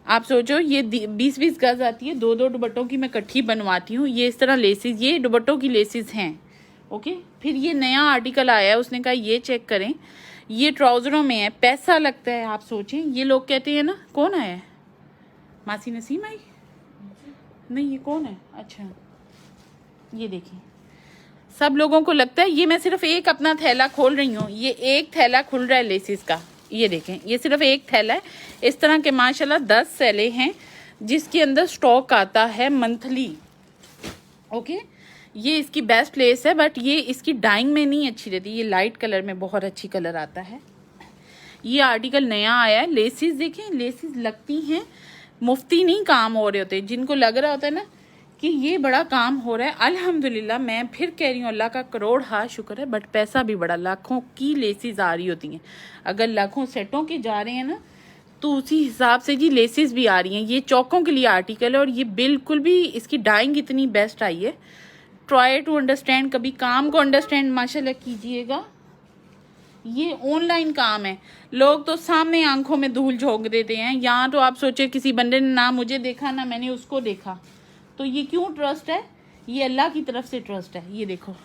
आप सोचो, ये 20 गज आती है, 2 दुपट्टों की मैं इकट्ठी बनवाती हूँ। ये इस तरह लेसिस, ये दुपट्टों की लेसिस हैं। ओके, फिर ये नया आर्टिकल आया है, उसने कहा ये चेक करें, ये ट्राउज़रों में है, पैसा लगता है। आप सोचें, ये लोग कहते हैं ना, कौन आया है? मासी नसीम आई? नहीं, ये कौन है? अच्छा, ये देखिए, सब लोगों को लगता है ये मैं सिर्फ एक अपना थैला खोल रही हूँ। ये एक थैला खुल रहा है लेसिस का, ये देखें, ये सिर्फ एक थैला है। इस तरह के माशाल्लाह 10 थैले हैं जिसके अंदर स्टॉक आता है मंथली। ओके, ये इसकी बेस्ट लेस है, बट ये इसकी डाइंग में नहीं अच्छी रहती, ये लाइट कलर में बहुत अच्छी कलर आता है। ये आर्टिकल नया आया है। लेसिस देखें, लेसिस लगती हैं, मुफ्ती नहीं काम हो रहे होते। जिनको लग रहा होता है ना कि ये बड़ा काम हो रहा है, अल्हम्दुलिल्लाह, मैं फिर कह रही हूँ अल्लाह का करोड़ हाँ शुक्र है, बट पैसा भी बड़ा, लाखों की लेसिस आ रही होती हैं। अगर लाखों सेटों के जा रहे हैं ना, तो उसी हिसाब से जी लेसिस भी आ रही हैं। ये चौकों के लिए आर्टिकल है और ये बिल्कुल भी इसकी डाइंग इतनी बेस्ट आई है। ट्राई टू अंडरस्टैंड, कभी काम को अंडरस्टैंड माशाल्लाह कीजिएगा। ये ऑनलाइन काम है, लोग तो सामने आंखों में धूल झोंक देते हैं। यहाँ तो आप सोचे किसी बंदे ने ना मुझे देखा ना मैंने उसको देखा, तो ये क्यों ट्रस्ट है? ये अल्लाह की तरफ से ट्रस्ट है। ये देखो,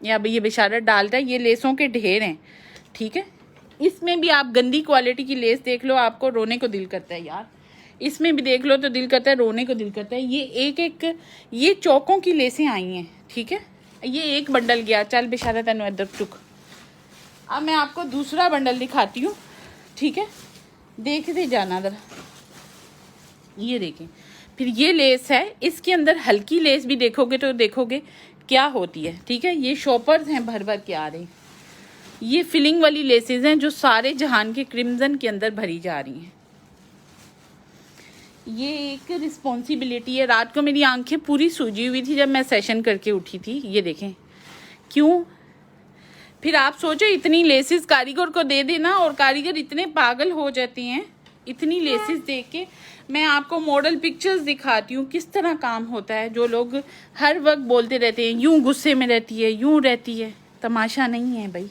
ये अब ये बिशारत डालता है, ये लेसों के ढेर हैं। ठीक है, इसमें भी आप गंदी क्वालिटी की लेस देख लो, आपको रोने को दिल करता है यार। इसमें भी देख लो तो दिल करता है, रोने को दिल करता है। ये एक एक ये चौकों की लेसें आई हैं। ठीक है, ये एक बंडल गया, चल बिशारत अनु इधर चुक। अब मैं आपको दूसरा बंडल दिखाती हूँ। ठीक है, देखते जाना जरा। ये देखें, फिर ये लेस है, इसके अंदर हल्की लेस भी देखोगे तो देखोगे क्या होती है। ठीक है, ये शॉपर्स हैं भर भर के आ रहे हैं। ये फिलिंग वाली लेसेस हैं जो सारे जहान के क्रिम्जन के अंदर भरी जा रही हैं। ये एक रिस्पॉन्सिबिलिटी है। रात को मेरी आंखें पूरी सूजी हुई थी जब मैं सेशन करके उठी थी। ये देखें, क्यों? फिर आप सोचो इतनी लेसेस कारीगर को दे देना, और कारीगर इतने पागल हो जाते हैं इतनी लेसेस देख के। मैं आपको मॉडल पिक्चर्स दिखाती हूँ किस तरह काम होता है। जो लोग हर वक्त बोलते रहते हैं यूं गुस्से में रहती है, यूं रहती है, तमाशा नहीं है भाई।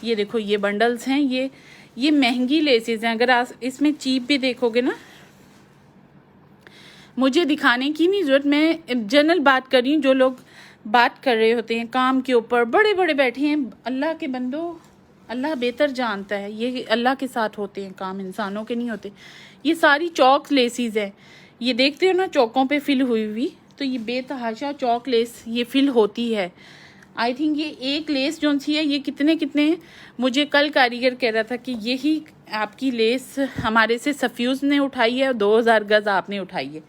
ये देखो ये बंडल्स हैं, ये महंगी लेसेस हैं। अगर आप इसमें चीप भी देखोगे ना, मुझे दिखाने की नहीं ज़रूरत, मैं जनरल बात कर रही हूँ। जो लोग बात कर रहे होते हैं काम के ऊपर, बड़े बड़े बैठे हैं, अल्लाह के बंदो, अल्लाह बेहतर जानता है, ये अल्लाह के साथ होते हैं काम, इंसानों के नहीं होते। ये सारी चौक लेसीज है, ये देखते हो ना चौकों पे फिल हुई हुई, तो ये बेतहाशा चौक लेस ये फिल होती है। आई थिंक ये एक लेस जो सी है ये कितने मुझे कल कारीगर कह रहा था कि यही आपकी लेस हमारे से सफ्यूज़ ने उठाई है और 2000 गज आपने उठाई है।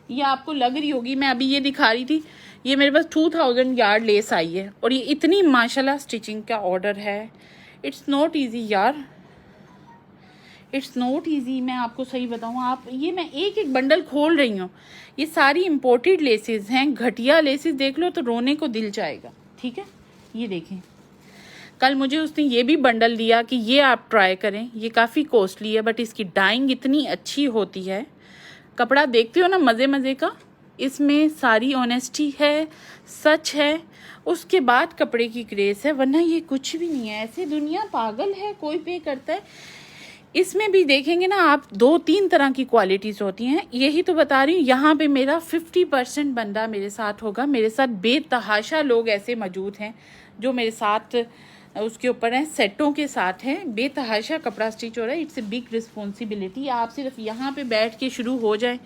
ये आपको लग रही होगी, मैं अभी ये दिखा रही थी, ये मेरे पास 2000 यार्ड लेस आई है, और ये इतनी माशाल्लाह स्टिचिंग का ऑर्डर है। इट्स नॉट ईजी यार, इट्स नॉट ईजी। मैं आपको सही बताऊँ, आप ये मैं एक एक बंडल खोल रही हूँ, ये सारी इम्पोर्टेड लेसेस हैं, घटिया लेसेस देख लो तो रोने को दिल जाएगा। ठीक है, ये देखें, कल मुझे उसने ये भी बंडल दिया कि ये आप ट्राई करें, ये काफ़ी कॉस्टली है बट इसकी डाइंग इतनी अच्छी होती है। कपड़ा देखते हो ना मज़े मज़े का, इसमें सारी ऑनेस्टी है, सच है, उसके बाद कपड़े की ग्रेस है, वरना ये कुछ भी नहीं है। ऐसे दुनिया पागल है, कोई पे करता है। इसमें भी देखेंगे ना आप, 2-3 तरह की क्वालिटीज़ होती हैं, यही तो बता रही हूँ। यहाँ पे मेरा 50% बंदा मेरे साथ होगा, मेरे साथ बेतहाशा लोग ऐसे मौजूद हैं जो मेरे साथ उसके ऊपर हैं, सेटों के साथ हैं, बेतहाशा कपड़ा स्टिच हो रहा है। It's a big responsibility. आप सिर्फ यहाँ पे बैठ के शुरू हो जाएं,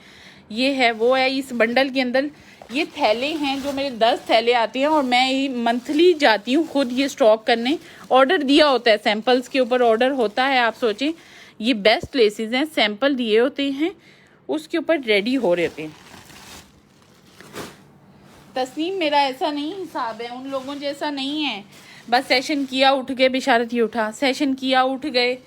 ये है वो है। इस बंडल के अंदर ये थैले हैं, जो मेरे 10 थैले आते हैं, और मैं मंथली जाती हूँ खुद ये स्टॉक करने। ऑर्डर दिया होता है, सैंपल्स के ऊपर ऑर्डर होता है। आप सोचें ये बेस्ट लेसेस हैं, सैंपल दिए होते हैं, उसके ऊपर रेडी हो रहे होते हैं। तस्नीम मेरा ऐसा नहीं हिसाब है, उन लोगों जैसा नहीं है, बस सेशन किया उठ गए, बिशारत ही उठा, सेशन किया उठ गए,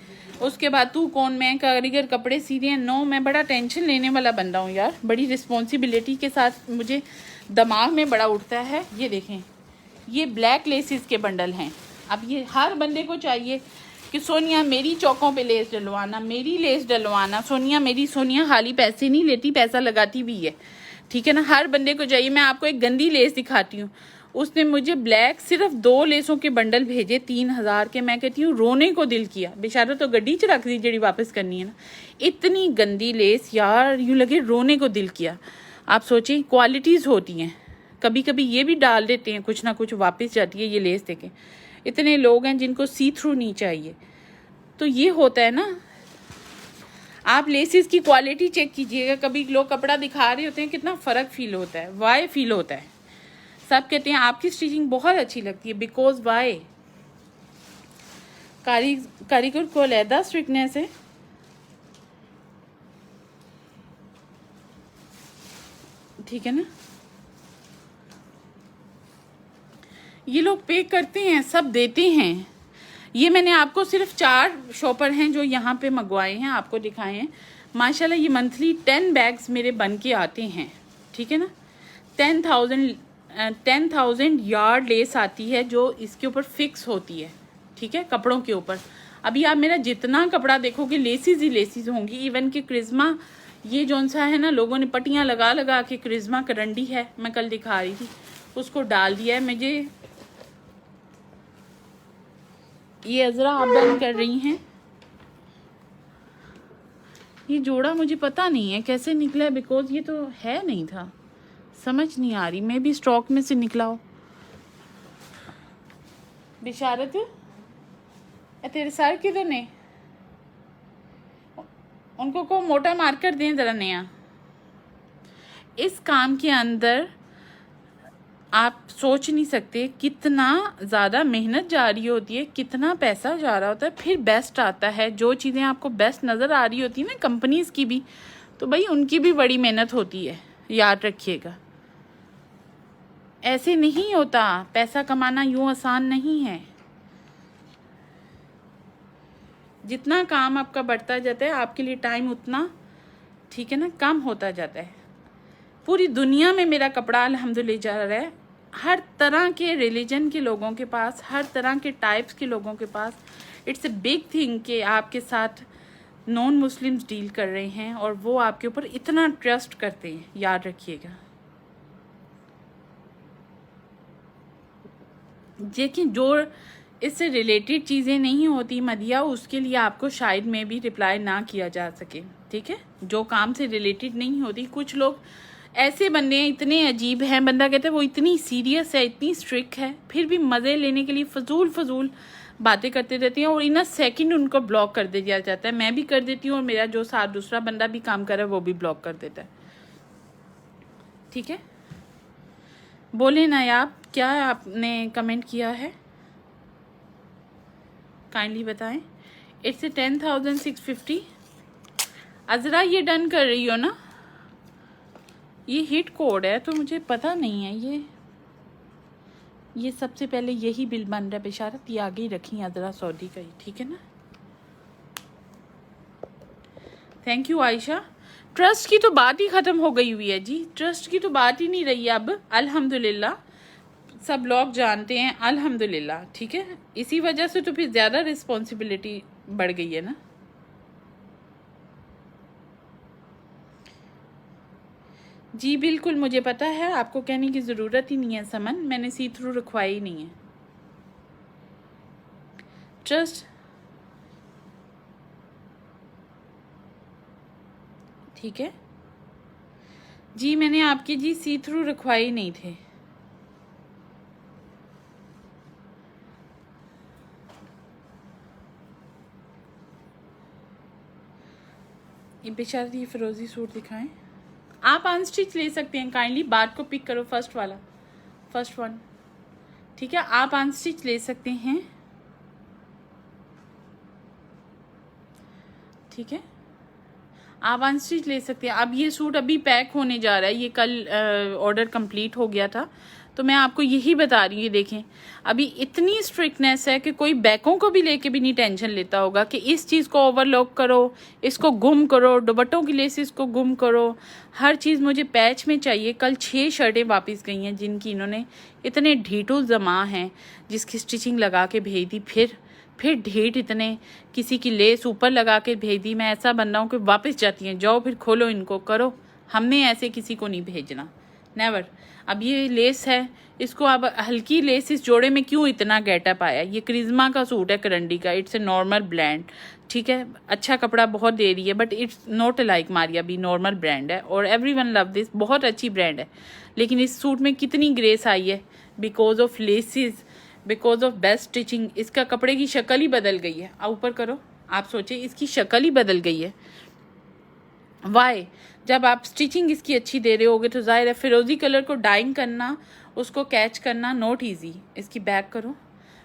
उसके बाद तू कौन, मैं कारीगर कपड़े सी रही हैं। नो, मैं बड़ा टेंशन लेने वाला बंदा हूँ यार, बड़ी रिस्पॉन्सिबिलिटी के साथ मुझे दिमाग में बड़ा उठता है। ये देखें, ये ब्लैक लेसेस के बंडल हैं। अब ये हर बंदे को चाहिए कि सोनिया मेरी चौकों पे लेस डलवाना, मेरी लेस डलवाना, सोनिया मेरी। सोनिया खाली पैसे नहीं लेती, पैसा लगाती भी है, ठीक है ना, हर बंदे को चाहिए। मैं आपको एक गंदी लेस दिखाती हूँ, उसने मुझे ब्लैक सिर्फ 2 लेसों के बंडल भेजे 3000 के। मैं कहती हूँ रोने को दिल किया, बेचारा तो गड्डी च रख दी जड़ी वापस करनी है ना। इतनी गंदी लेस यार, यूँ लगे रोने को दिल किया। आप सोचिए क्वालिटीज़ होती हैं, कभी कभी ये भी डाल देते हैं, कुछ ना कुछ वापस जाती है ये लेस। देखें इतने लोग हैं जिनको सी थ्रू नहीं चाहिए, तो ये होता है ना। आप लेसेस की क्वालिटी चेक कीजिएगा, कभी लोग कपड़ा दिखा रहे होते हैं, कितना फ़र्क फील होता है, वाई फील होता है। सब कहते हैं आपकी स्टिचिंग बहुत अच्छी लगती है, बिकॉज वाई, कारीगर को अलहदा स्ट्रिक्टनेस है। ठीक है ना, ये लोग पे करते हैं, सब देते हैं। ये मैंने आपको सिर्फ 4 शॉपर हैं जो यहाँ पे मंगवाए हैं, आपको दिखाए हैं। माशाल्लाह ये मंथली 10 बैग्स मेरे बन के आते हैं। ठीक है ना, 10,000 यार्ड लेस आती है जो इसके ऊपर फिक्स होती है। ठीक है, कपड़ों के ऊपर। अभी आप मेरा जितना कपड़ा देखोगे लेसिस ही लेसिस होंगी। इवन कि क्रिज्मा ये जौन सा है ना, लोगों ने पट्टियाँ लगा लगा के, क्रिज्मा करंडी है, मैं कल दिखा रही थी, उसको डाल दिया है। मुझे ये अजरा आप बंद कर रही हैं, ये जोड़ा मुझे पता नहीं है कैसे निकला है, बिकॉज ये तो है नहीं था, समझ नहीं आ रही। मैं भी स्टॉक में से निकला हो। बिशारत तेरे सर किधर ने, उनको को मोटा मार्कर दें जरा नया। इस काम के अंदर आप सोच नहीं सकते कितना ज़्यादा मेहनत जा रही होती है, कितना पैसा जा रहा होता है, फिर बेस्ट आता है। जो चीज़ें आपको बेस्ट नज़र आ रही होती है ना कंपनीज़ की भी, तो भाई उनकी भी बड़ी मेहनत होती है, याद रखिएगा। ऐसे नहीं होता, पैसा कमाना यूँ आसान नहीं है। जितना काम आपका बढ़ता जाता है, आपके लिए टाइम उतना, ठीक है ना, कम होता जाता है। पूरी दुनिया में मेरा कपड़ा अल्हम्दुलिल्लाह जा रहा है, हर तरह के रिलीजन के लोगों के पास, हर तरह के टाइप्स के लोगों के पास इट्स अ बिग थिंग कि आपके साथ नॉन मुस्लिम्स डील कर रहे हैं और वो आपके ऊपर इतना ट्रस्ट करते हैं, याद रखिएगा। लेकिन जो इससे रिलेटेड चीज़ें नहीं होती मदिया, उसके लिए आपको शायद में भी रिप्लाई ना किया जा सके, ठीक है। जो काम से रिलेटेड नहीं होती, कुछ लोग ऐसे बंदे हैं इतने अजीब हैं, बंदा कहता है वो इतनी सीरियस है, इतनी स्ट्रिक्ट है, फिर भी मज़े लेने के लिए फजूल बातें करते रहती हैं और इन अ सेकेंड उनको ब्लॉक कर दिया जाता है। मैं भी कर देती हूँ और मेरा जो साथ दूसरा बंदा भी काम कर रहा है वो भी ब्लॉक कर देता है, ठीक है। बोले ना आप, क्या आपने कमेंट किया है, काइंडली बताएं। इट्स 10,650। अजरा ये डन कर रही हो ना? ये हिट कोड है तो मुझे पता नहीं है। ये सबसे पहले यही बिल बन रहा है बिशारत, ये आगे ही रखी अजरा सऊदी का ही, ठीक है ना। Thank you Ayesha. ट्रस्ट की तो बात ही ख़त्म हो गई हुई है जी, ट्रस्ट की तो बात ही नहीं रही है अब, अल्हम्दुलिल्लाह। सब लोग जानते हैं अल्हम्दुलिल्लाह, ठीक है। इसी वजह से तो फिर ज़्यादा रिस्पॉन्सिबिलिटी बढ़ गई है ना। जी बिल्कुल, मुझे पता है, आपको कहने की ज़रूरत ही नहीं है समन, मैंने सी थ्रू रखवाई ही नहीं है। ट्रस्ट, ठीक है जी, मैंने आपकी जी सी थ्रू रखवाई नहीं थे। ये बेचारे ये फिरोजी सूट दिखाएं। आप अनस्टिच ले सकते हैं, काइंडली बात को पिक करो, फर्स्ट वाला, फर्स्ट वन, ठीक है। आप अनस्टिच ले सकते हैं, ठीक है, आप अनस्टिच ले सकते हैं। अब ये सूट अभी पैक होने जा रहा है, ये कल ऑर्डर कंप्लीट हो गया था, तो मैं आपको यही बता रही हूँ। ये देखें, अभी इतनी स्ट्रिक्टनेस है कि कोई बैकों को भी लेके भी नहीं टेंशन लेता होगा कि इस चीज़ को ओवरलॉक करो, इसको गुम करो, दुपट्टों की लेसिस को गुम करो, हर चीज़ मुझे पैच में चाहिए। कल 6 शर्टें वापस गई हैं जिनकी इन्होंने इतने ढीठू जमा हैं, जिसकी स्टिचिंग लगा के भेज दी, फिर ढीठ इतने, किसी की लेस ऊपर लगा के भेज दी। मैं ऐसा बन रहा हूँ कि वापस जाती हैं, जाओ फिर खोलो इनको, करो। हमने ऐसे किसी को नहीं भेजना, नेवर। अब ये लेस है, इसको अब हल्की लेस इस जोड़े में क्यों इतना गेटअप आया। ये करिश्मा का सूट है करंडी का, इट्स ए नॉर्मल ब्रांड, ठीक है। अच्छा कपड़ा बहुत दे रही है, but it's not like Maria भी, नॉर्मल ब्रांड है और एवरीवन लव दिस, बहुत अच्छी ब्रांड है। लेकिन इस सूट में कितनी ग्रेस आई है, because of laces, because of best stitching. इसका कपड़े की शक्ल ही बदल गई है। ऊपर करो, आप सोचिए इसकी शक्ल ही बदल गई है। वाई, जब आप स्टिचिंग इसकी अच्छी दे रहे होगे तो जाहिर है फिरोजी कलर को डाइंग करना, उसको कैच करना नॉट इजी। इसकी बैक करो,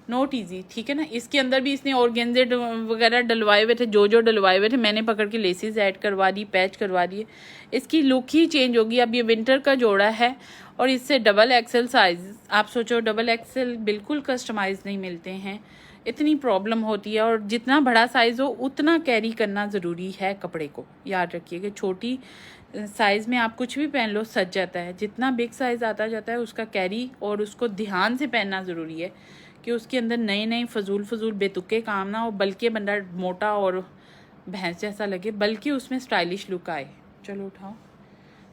नॉट इजी, ठीक है ना। इसके अंदर भी इसने ऑर्गेन्जे वगैरह डलवाए हुए थे, जो डलवाए हुए थे मैंने पकड़ के लेसिस ऐड करवा दी, पैच करवा दिए। इसकी लुक ही चेंज होगी। अब ये विंटर का जोड़ा है और इससे डबल एक्सेल साइज, आप सोचो डबल एक्सेल बिल्कुल कस्टमाइज नहीं मिलते हैं, इतनी प्रॉब्लम होती है। और जितना बड़ा साइज़ हो उतना कैरी करना ज़रूरी है कपड़े को, याद रखिएगा। छोटी साइज़ में आप कुछ भी पहन लो सज जाता है, जितना बिग साइज़ आता जाता है उसका कैरी और उसको ध्यान से पहनना ज़रूरी है कि उसके अंदर नए फजूल बेतुके काम ना हो, बल्कि बंदा मोटा और भैंस जैसा लगे, बल्कि उसमें स्टाइलिश लुक आए। चलो उठाओ।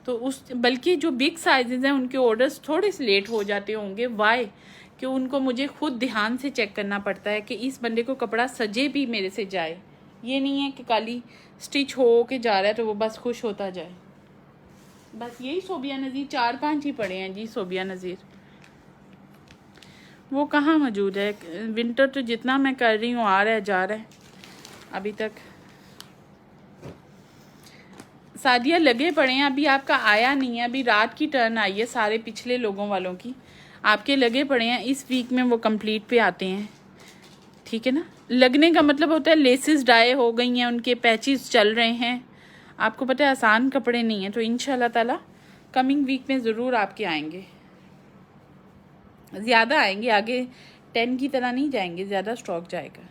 तो बल्कि जो बिग साइजेज़ हैं उनके ऑर्डर्स थोड़े से लेट हो जाते होंगे, वाई कि उनको मुझे खुद ध्यान से चेक करना पड़ता है कि इस बंदे को कपड़ा सजे भी मेरे से जाए। ये नहीं है कि खाली स्टिच हो के जा रहा है तो वो बस खुश होता जाए। बस यही सोबिया नज़ीर 4-5 ही पड़े हैं जी। सोबिया नज़ीर वो कहाँ मौजूद है। विंटर तो जितना मैं कर रही हूँ आ रहा है जा रहा है अभी तक। सादिया लगे पड़े हैं, अभी आपका आया नहीं है, अभी रात की टर्न आई है सारे पिछले लोगों वालों की, आपके लगे पड़े हैं। इस वीक में वो कंप्लीट पे आते हैं, ठीक है ना। लगने का मतलब होता है लेसेस डाई हो गई हैं, उनके पैचेस चल रहे हैं। आपको पता है आसान कपड़े नहीं हैं, तो इंशाल्लाह ताला कमिंग वीक में ज़रूर आपके आएंगे, ज़्यादा आएंगे। आगे 10 की तरह नहीं जाएंगे, ज़्यादा स्टॉक जाएगा।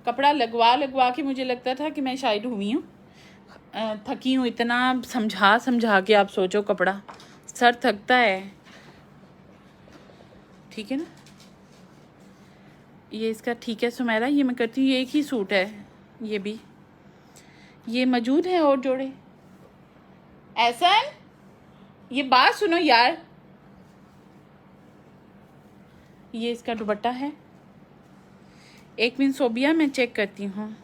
कपड़ा लगवा के मुझे लगता था कि मैं शायद हुई हूँ, थकी हूँ इतना समझा के। आप सोचो कपड़ा, सर थकता है। ठीक है ना। ये इसका ठीक है सुमेरा, ये मैं करती हूँ। ये एक ही सूट है, ये भी ये मौजूद है और जोड़े। एहसन ये बात सुनो यार, ये इसका दुपट्टा है। एक मिनट सोबिया, मैं चेक करती हूँ।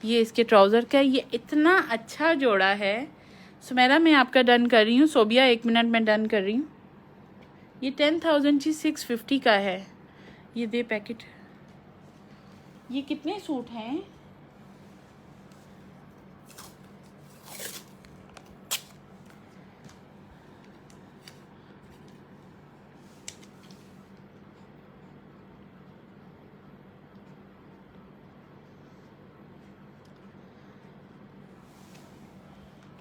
ये इसके ट्राउज़र का है। ये इतना अच्छा जोड़ा है। सुमेरा मैं आपका डन कर रही हूँ। सोबिया 1 मिनट में डन कर रही हूँ। ये 10,000 की 650 का है। ये दे पैकेट। ये कितने सूट हैं?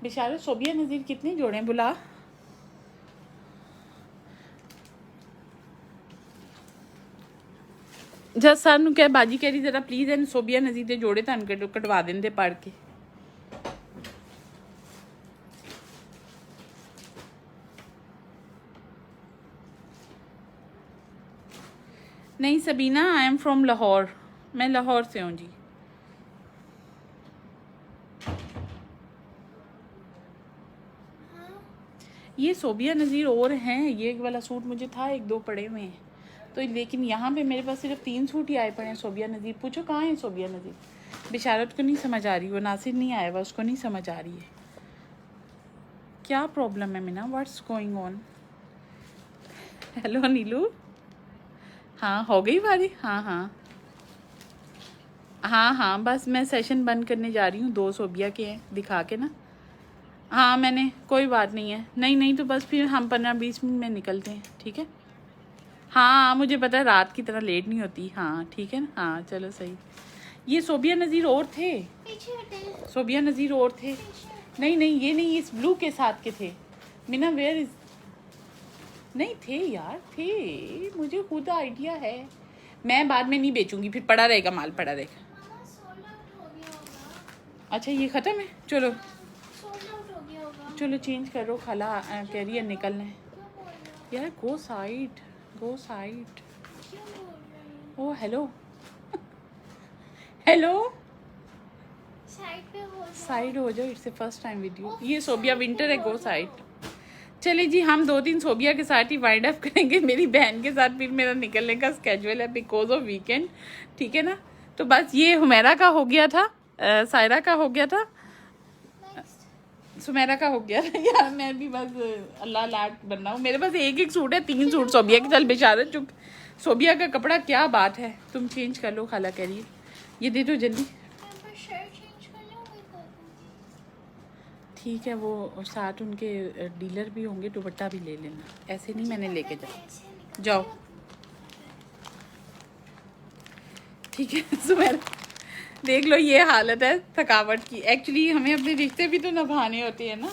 बेचारे सोबिया नज़ीर कितने जोड़े बुला। जब सानू कह बाजी कह रही जरा प्लीज़ एन सोबिया नज़ीर दे जोड़े तन कटवा देंदे पढ़ के। नहीं Sabina, I am from Lahore. मैं लाहौर से हूँ जी। ये सोबिया नज़ीर और हैं। ये वाला सूट मुझे था 1-2 पड़े हुए हैं तो, लेकिन यहाँ पे मेरे पास सिर्फ 3 सूट ही आए पड़े हैं सोबिया नज़ीर। पूछो कहाँ है सोबिया नज़ीर। बेचारत को नहीं समझ आ रही, वो नासिर नहीं आया हुआ, उसको नहीं समझ आ रही है क्या प्रॉब्लम है। Meena what's going on. Hello Neelu, हाँ हो गई बारी। हाँ हाँ हाँ हाँ, बस मैं सेशन बंद करने जा रही हूँ। 2 सोबिया के हैं दिखा के ना। हाँ मैंने, कोई बात नहीं है। नहीं तो बस फिर हम 15-20 मिनट में निकलते हैं, ठीक है। हाँ मुझे पता है रात की तरह लेट नहीं होती। हाँ ठीक है ना। हाँ चलो सही। ये सोबिया नज़ीर और थे। सोबिया नज़ीर और थे। नहीं ये नहीं, इस ब्लू के साथ के थे। Meena where is. नहीं थे यार, थे, मुझे खुद आइडिया है। मैं बाद में नहीं बेचूंगी, फिर पड़ा रहेगा, माल पड़ा रहेगा। अच्छा ये ख़त्म है। चलो चलो चेंज करो। खाला कह रही है निकलना है यार। गो साइड, गो साइड। ओ हेलो हेलो, साइड हो जाओ। It's first time video. ये सोबिया विंटर है, गो साइड। चलिए जी, हम 2-3 सोबिया के साथ ही वाइंड अप करेंगे। मेरी बहन के साथ फिर मेरा निकलने का स्केड्यूल है बिकॉज ऑफ वीकेंड, ठीक है ना। तो बस ये हुमैरा का हो गया था, सायरा का हो गया था, सुमेरा का हो गया था यार। मैं भी बस अल्लाह लाट बन रहा हूँ। मेरे पास एक सूट है, 3 सूट सोबिया के। चल बेचारा चुप। सोबिया का कपड़ा क्या बात है। तुम चेंज कर लो, खाला कह रही है। ये दे दो जल्दी। ठीक है, वो साथ उनके डीलर भी होंगे, दुपट्टा भी ले लेना। ऐसे नहीं मैंने लेके जाओ। ठीक है सुमेरा, देख लो ये हालत है थकावट की। एक्चुअली हमें अपने रिश्ते भी तो निभाने होते हैं ना।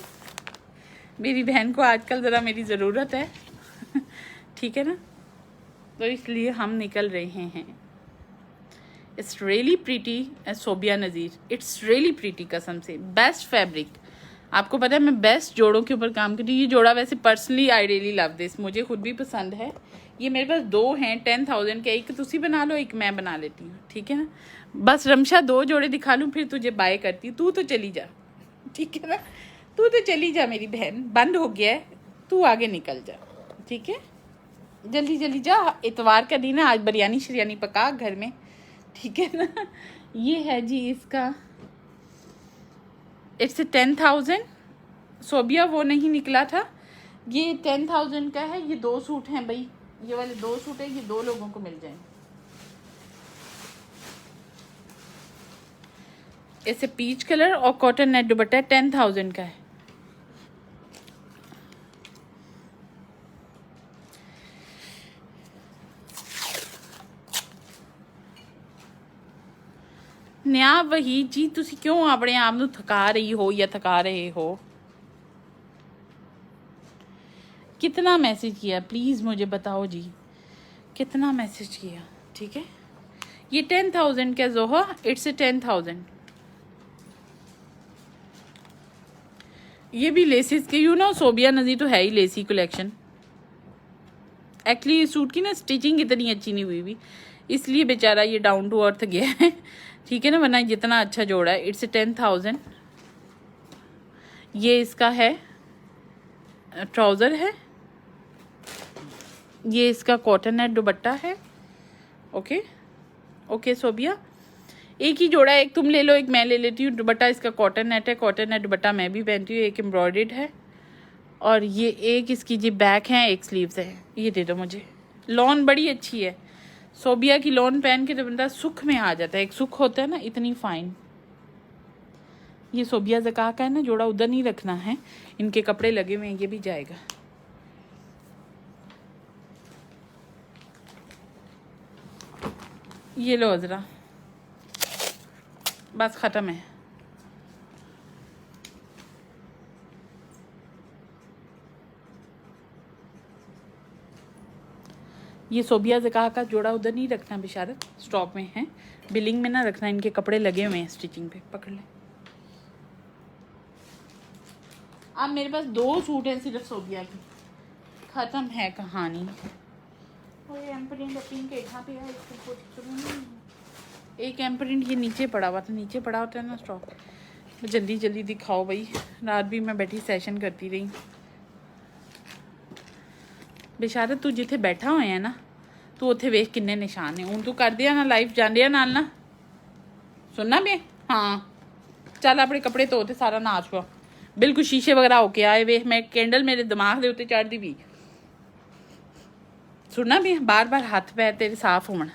मेरी बहन को आजकल ज़रा मेरी ज़रूरत है ठीक है ना, तो इसलिए हम निकल रहे हैं। It's really pretty Sobia Nazir, it's really pretty कसम से। Best fabric. आपको पता है मैं बेस्ट जोड़ों के ऊपर काम करती हूँ। ये जोड़ा वैसे personally I really love this, मुझे खुद भी पसंद है। ये मेरे पास 2 हैं 10,000 के। एक तुसी बना लो, एक मैं बना लेती हूँ, ठीक है ना। बस रमशा 2 जोड़े दिखा लूँ फिर तुझे बाय करती। तू तो चली जा, ठीक है ना। तू तो चली जा मेरी बहन, बंद हो गया है, तू आगे निकल जा, ठीक है। जल्दी जल्दी जा, इतवार का दिन है, आज बिरयानी शरियानी पका घर में, ठीक है ना। ये है जी इसका, इट्स 10,000। सोबिया वो नहीं निकला था, ये 10,000 का है। ये 2 सूट हैं भाई, ये वाले 2 सूट है, ये 2 लोगों को मिल जाएंगे। ऐसे पीच कलर और कॉटन नेट दुपट्टा 10,000 का है। नया वही जी, तुसी क्यों अपने आप नू थका रही हो या थका रहे हो। कितना मैसेज किया प्लीज़ मुझे बताओ जी, कितना मैसेज किया, ठीक है। ये 10,000 का जोहा, इट्स 10,000। ये भी लेसिस के, सोबिया नज़ीर तो है ही लेसी कलेक्शन। एक्चुअली सूट की ना स्टिचिंग इतनी अच्छी नहीं हुई भी, इसलिए बेचारा ये डाउन टू अर्थ गया है। ठीक है ना, वरना जितना अच्छा जोड़ा है। इट्स 10,000। ये इसका है ट्राउज़र है, ये इसका कॉटन नेट दुपट्टा है। ओके सोबिया, एक ही जोड़ा है, एक तुम ले लो एक मैं ले लेती हूँ। दुपट्टा इसका कॉटन नेट है, कॉटन नेट दुपट्टा मैं भी पहनती हूँ। एक एम्ब्रॉयडर्ड है और ये एक इसकी जी बैक है, एक स्लीव्स है। ये दे दो मुझे। लॉन बड़ी अच्छी है सोबिया की, लॉन पहन के तो बंदा सुख में आ जाता है। एक सुख होता है ना, इतनी फाइन। ये सोबिया ज़का का है ना जोड़ा, उधर नहीं रखना है, इनके कपड़े लगे हुए हैं, ये भी जाएगा। ये लो ज़रा, बस ख़त्म है। ये सोबिया ज़का का जोड़ा उधर नहीं रखना बिशारत, स्टॉक में है, बिलिंग में ना रखना, इनके कपड़े लगे हुए हैं स्टिचिंग पे। पकड़ ले। अब मेरे पास 2 सूट हैं सिर्फ सोबिया की, ख़त्म है कहानी। और ये एम्प्रिंट पिंक कहाँ पे है, इसको कुछ एक एम्प्रिंट ये नीचे पड़ा हुआ था, नीचे पड़ा होता है ना स्टॉक। जल्दी जल्दी दिखाओ भाई, रात भी मैं बैठी सेशन करती रही। बेशारत तू जिथे बैठा होया है ना, तू उत्थे वेख किन्ने निशान है। हूँ तू कर दिया ना लाइफ जान नाल ना, सुनना भी। हाँ चल अपने कपड़े धो ते सारा नाच हुआ, बिल्कुल शीशे वगैरह होके आए वे। मैं कैंडल मेरे दिमाग के उत्ते चढ़ती भी, सुनना भी। बार बार हाथ पैर तेरे साफ होना।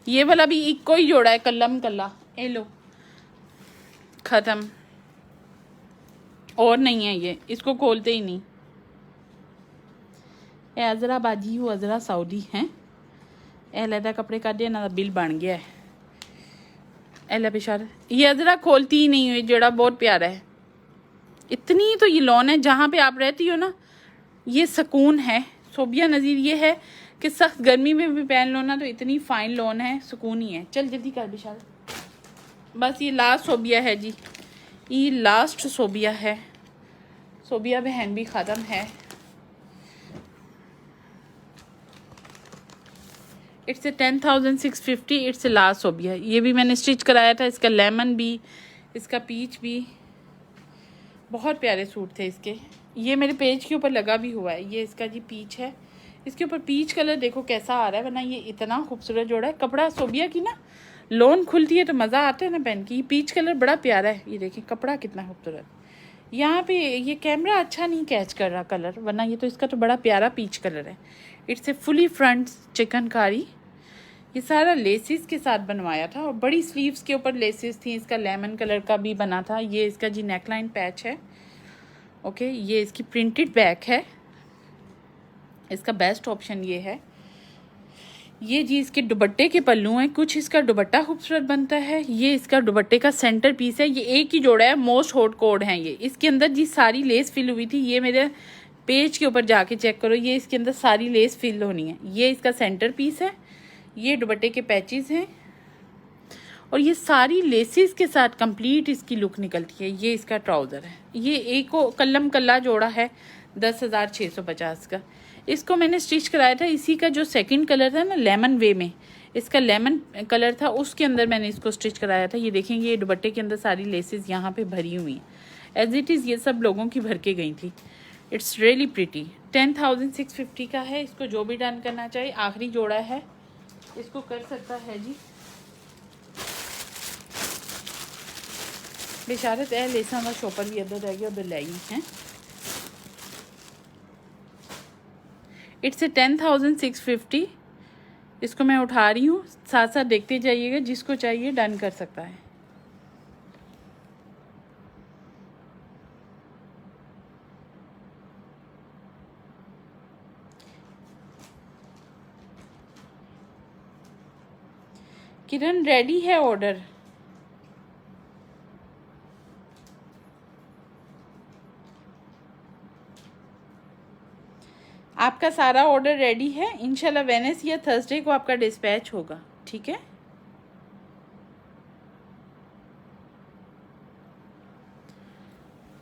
ये वाला भी इको ही जोड़ा है, कलम कला। ए लो ख़त्म, और नहीं है ये, इसको खोलते ही नहीं। ए अजरा बाजी हो, अजरा सऊदी हैं। ए लहदा कपड़े का दे ना, बिल बन गया है। एला बेचारा, ये अजरा खोलती ही नहीं हुई, जोड़ा बहुत प्यारा है। इतनी तो ये लॉन है, जहाँ पे आप रहती हो ना, ये सुकून है। सोबिया नज़ीर ये है कि सख्त गर्मी में भी पहन लो ना तो इतनी फाइन लॉन है, सुकून ही है। चल जल्दी कर बेचारा। बस ये लास्ट सोबिया है जी, ये लास्ट सोबिया है। सोबिया बहन भी ख़त्म है। इट्स 10,650। It's last Sobia. ये भी मैंने स्टिच कराया था, इसका लेमन भी, इसका पीच भी। बहुत प्यारे सूट थे इसके। ये मेरे पेज के ऊपर लगा भी हुआ है। ये इसका जी पीच है, इसके ऊपर पीच कलर देखो कैसा आ रहा है, वरना ये इतना खूबसूरत जोड़ा है। कपड़ा सोबिया की ना लोन खुलती है तो मज़ा आता है ना पहन के। ये पीच कलर बड़ा प्यारा है, ये देखिए कपड़ा कितना खूबसूरत। यहाँ पे ये कैमरा अच्छा नहीं कैच कर रहा कलर, वरना ये तो इसका तो बड़ा प्यारा पीच कलर है। It's a fully front chikankari. ये सारा लेसिस के साथ बनवाया था और बड़ी स्लीव्स के ऊपर लेसिस थी। इसका लेमन कलर का भी बना था। ये इसका जी नेकलाइन पैच है। ओके, ये इसकी प्रिंटेड बैक है। इसका बेस्ट ऑप्शन ये है। ये जी इसके दुपट्टे के पल्लू हैं, कुछ इसका दुपट्टा खूबसूरत बनता है। ये इसका दुपट्टे का सेंटर पीस है। ये एक ही जोड़ा है, मोस्ट हॉट कोड है ये। इसके अंदर जी सारी लेस फिल हुई थी। ये मेरे पेज के ऊपर जाके चेक करो, ये इसके अंदर सारी लेस फिल होनी है। ये इसका सेंटर पीस है, ये दुपट्टे के पैचेस हैं और ये सारी लेसिस के साथ कंप्लीट इसकी लुक निकलती है। ये इसका ट्राउज़र है। ये एक कलम कल्ला जोड़ा है 10,650 का। इसको मैंने स्टिच कराया था, इसी का जो सेकंड कलर था ना लेमन वे में, इसका लेमन कलर था, उसके अंदर मैंने इसको स्टिच कराया था। ये देखेंगे ये दुपट्टे के अंदर सारी लेसिस यहाँ पे भरी हुई हैं एज इट इज़। ये सब लोगों की भर के गई थी। It's really pretty. 10,650 का है। इसको जो भी डन करना चाहिए, आखिरी जोड़ा है, इसको कर सकता है जी। बेशारत है लेसा का शॉपर भी अदर रह गया, उधर लाई हैं। इट्स 10,650। इसको मैं उठा रही हूँ, साथ साथ देखते जाइएगा, जिसको चाहिए डन कर सकता है। किरण रेडी है ऑर्डर। आपका सारा ऑर्डर रेडी है। इंशाल्लाह वेडनेसडे या थर्सडे को आपका डिस्पैच होगा, ठीक है।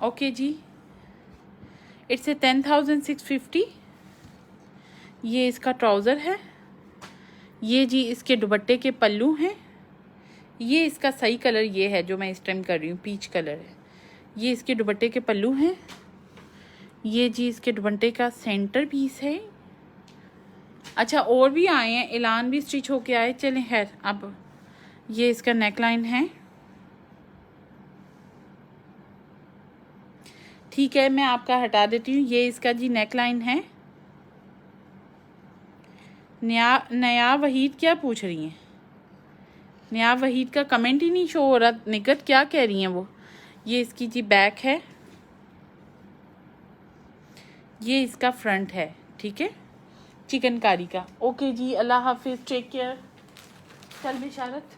ओके जी, इट्स ए 10,650। ये इसका ट्राउज़र है। ये जी इसके दुपट्टे के पल्लू हैं। ये इसका सही कलर ये है जो मैं इस टाइम कर रही हूँ, पीच कलर है। ये इसके दुपट्टे के पल्लू हैं। ये जी इसके दुपट्टे का सेंटर पीस है। अच्छा, और भी आए हैं, एलान भी स्टिच होके आए। चलें खैर, अब ये इसका नेकलाइन है। ठीक है, मैं आपका हटा देती हूँ। ये इसका जी नेकलाइन है। नया वहीद क्या पूछ रही हैं? नया वहीद का कमेंट ही नहीं शो हो रहा। निगत क्या कह रही हैं वो? ये इसकी जी बैक है। ये इसका फ्रंट है। ठीक है, चिकनकारी का। ओके जी, अल्लाह हाफिज़, टेक केयर। चल बिशारत।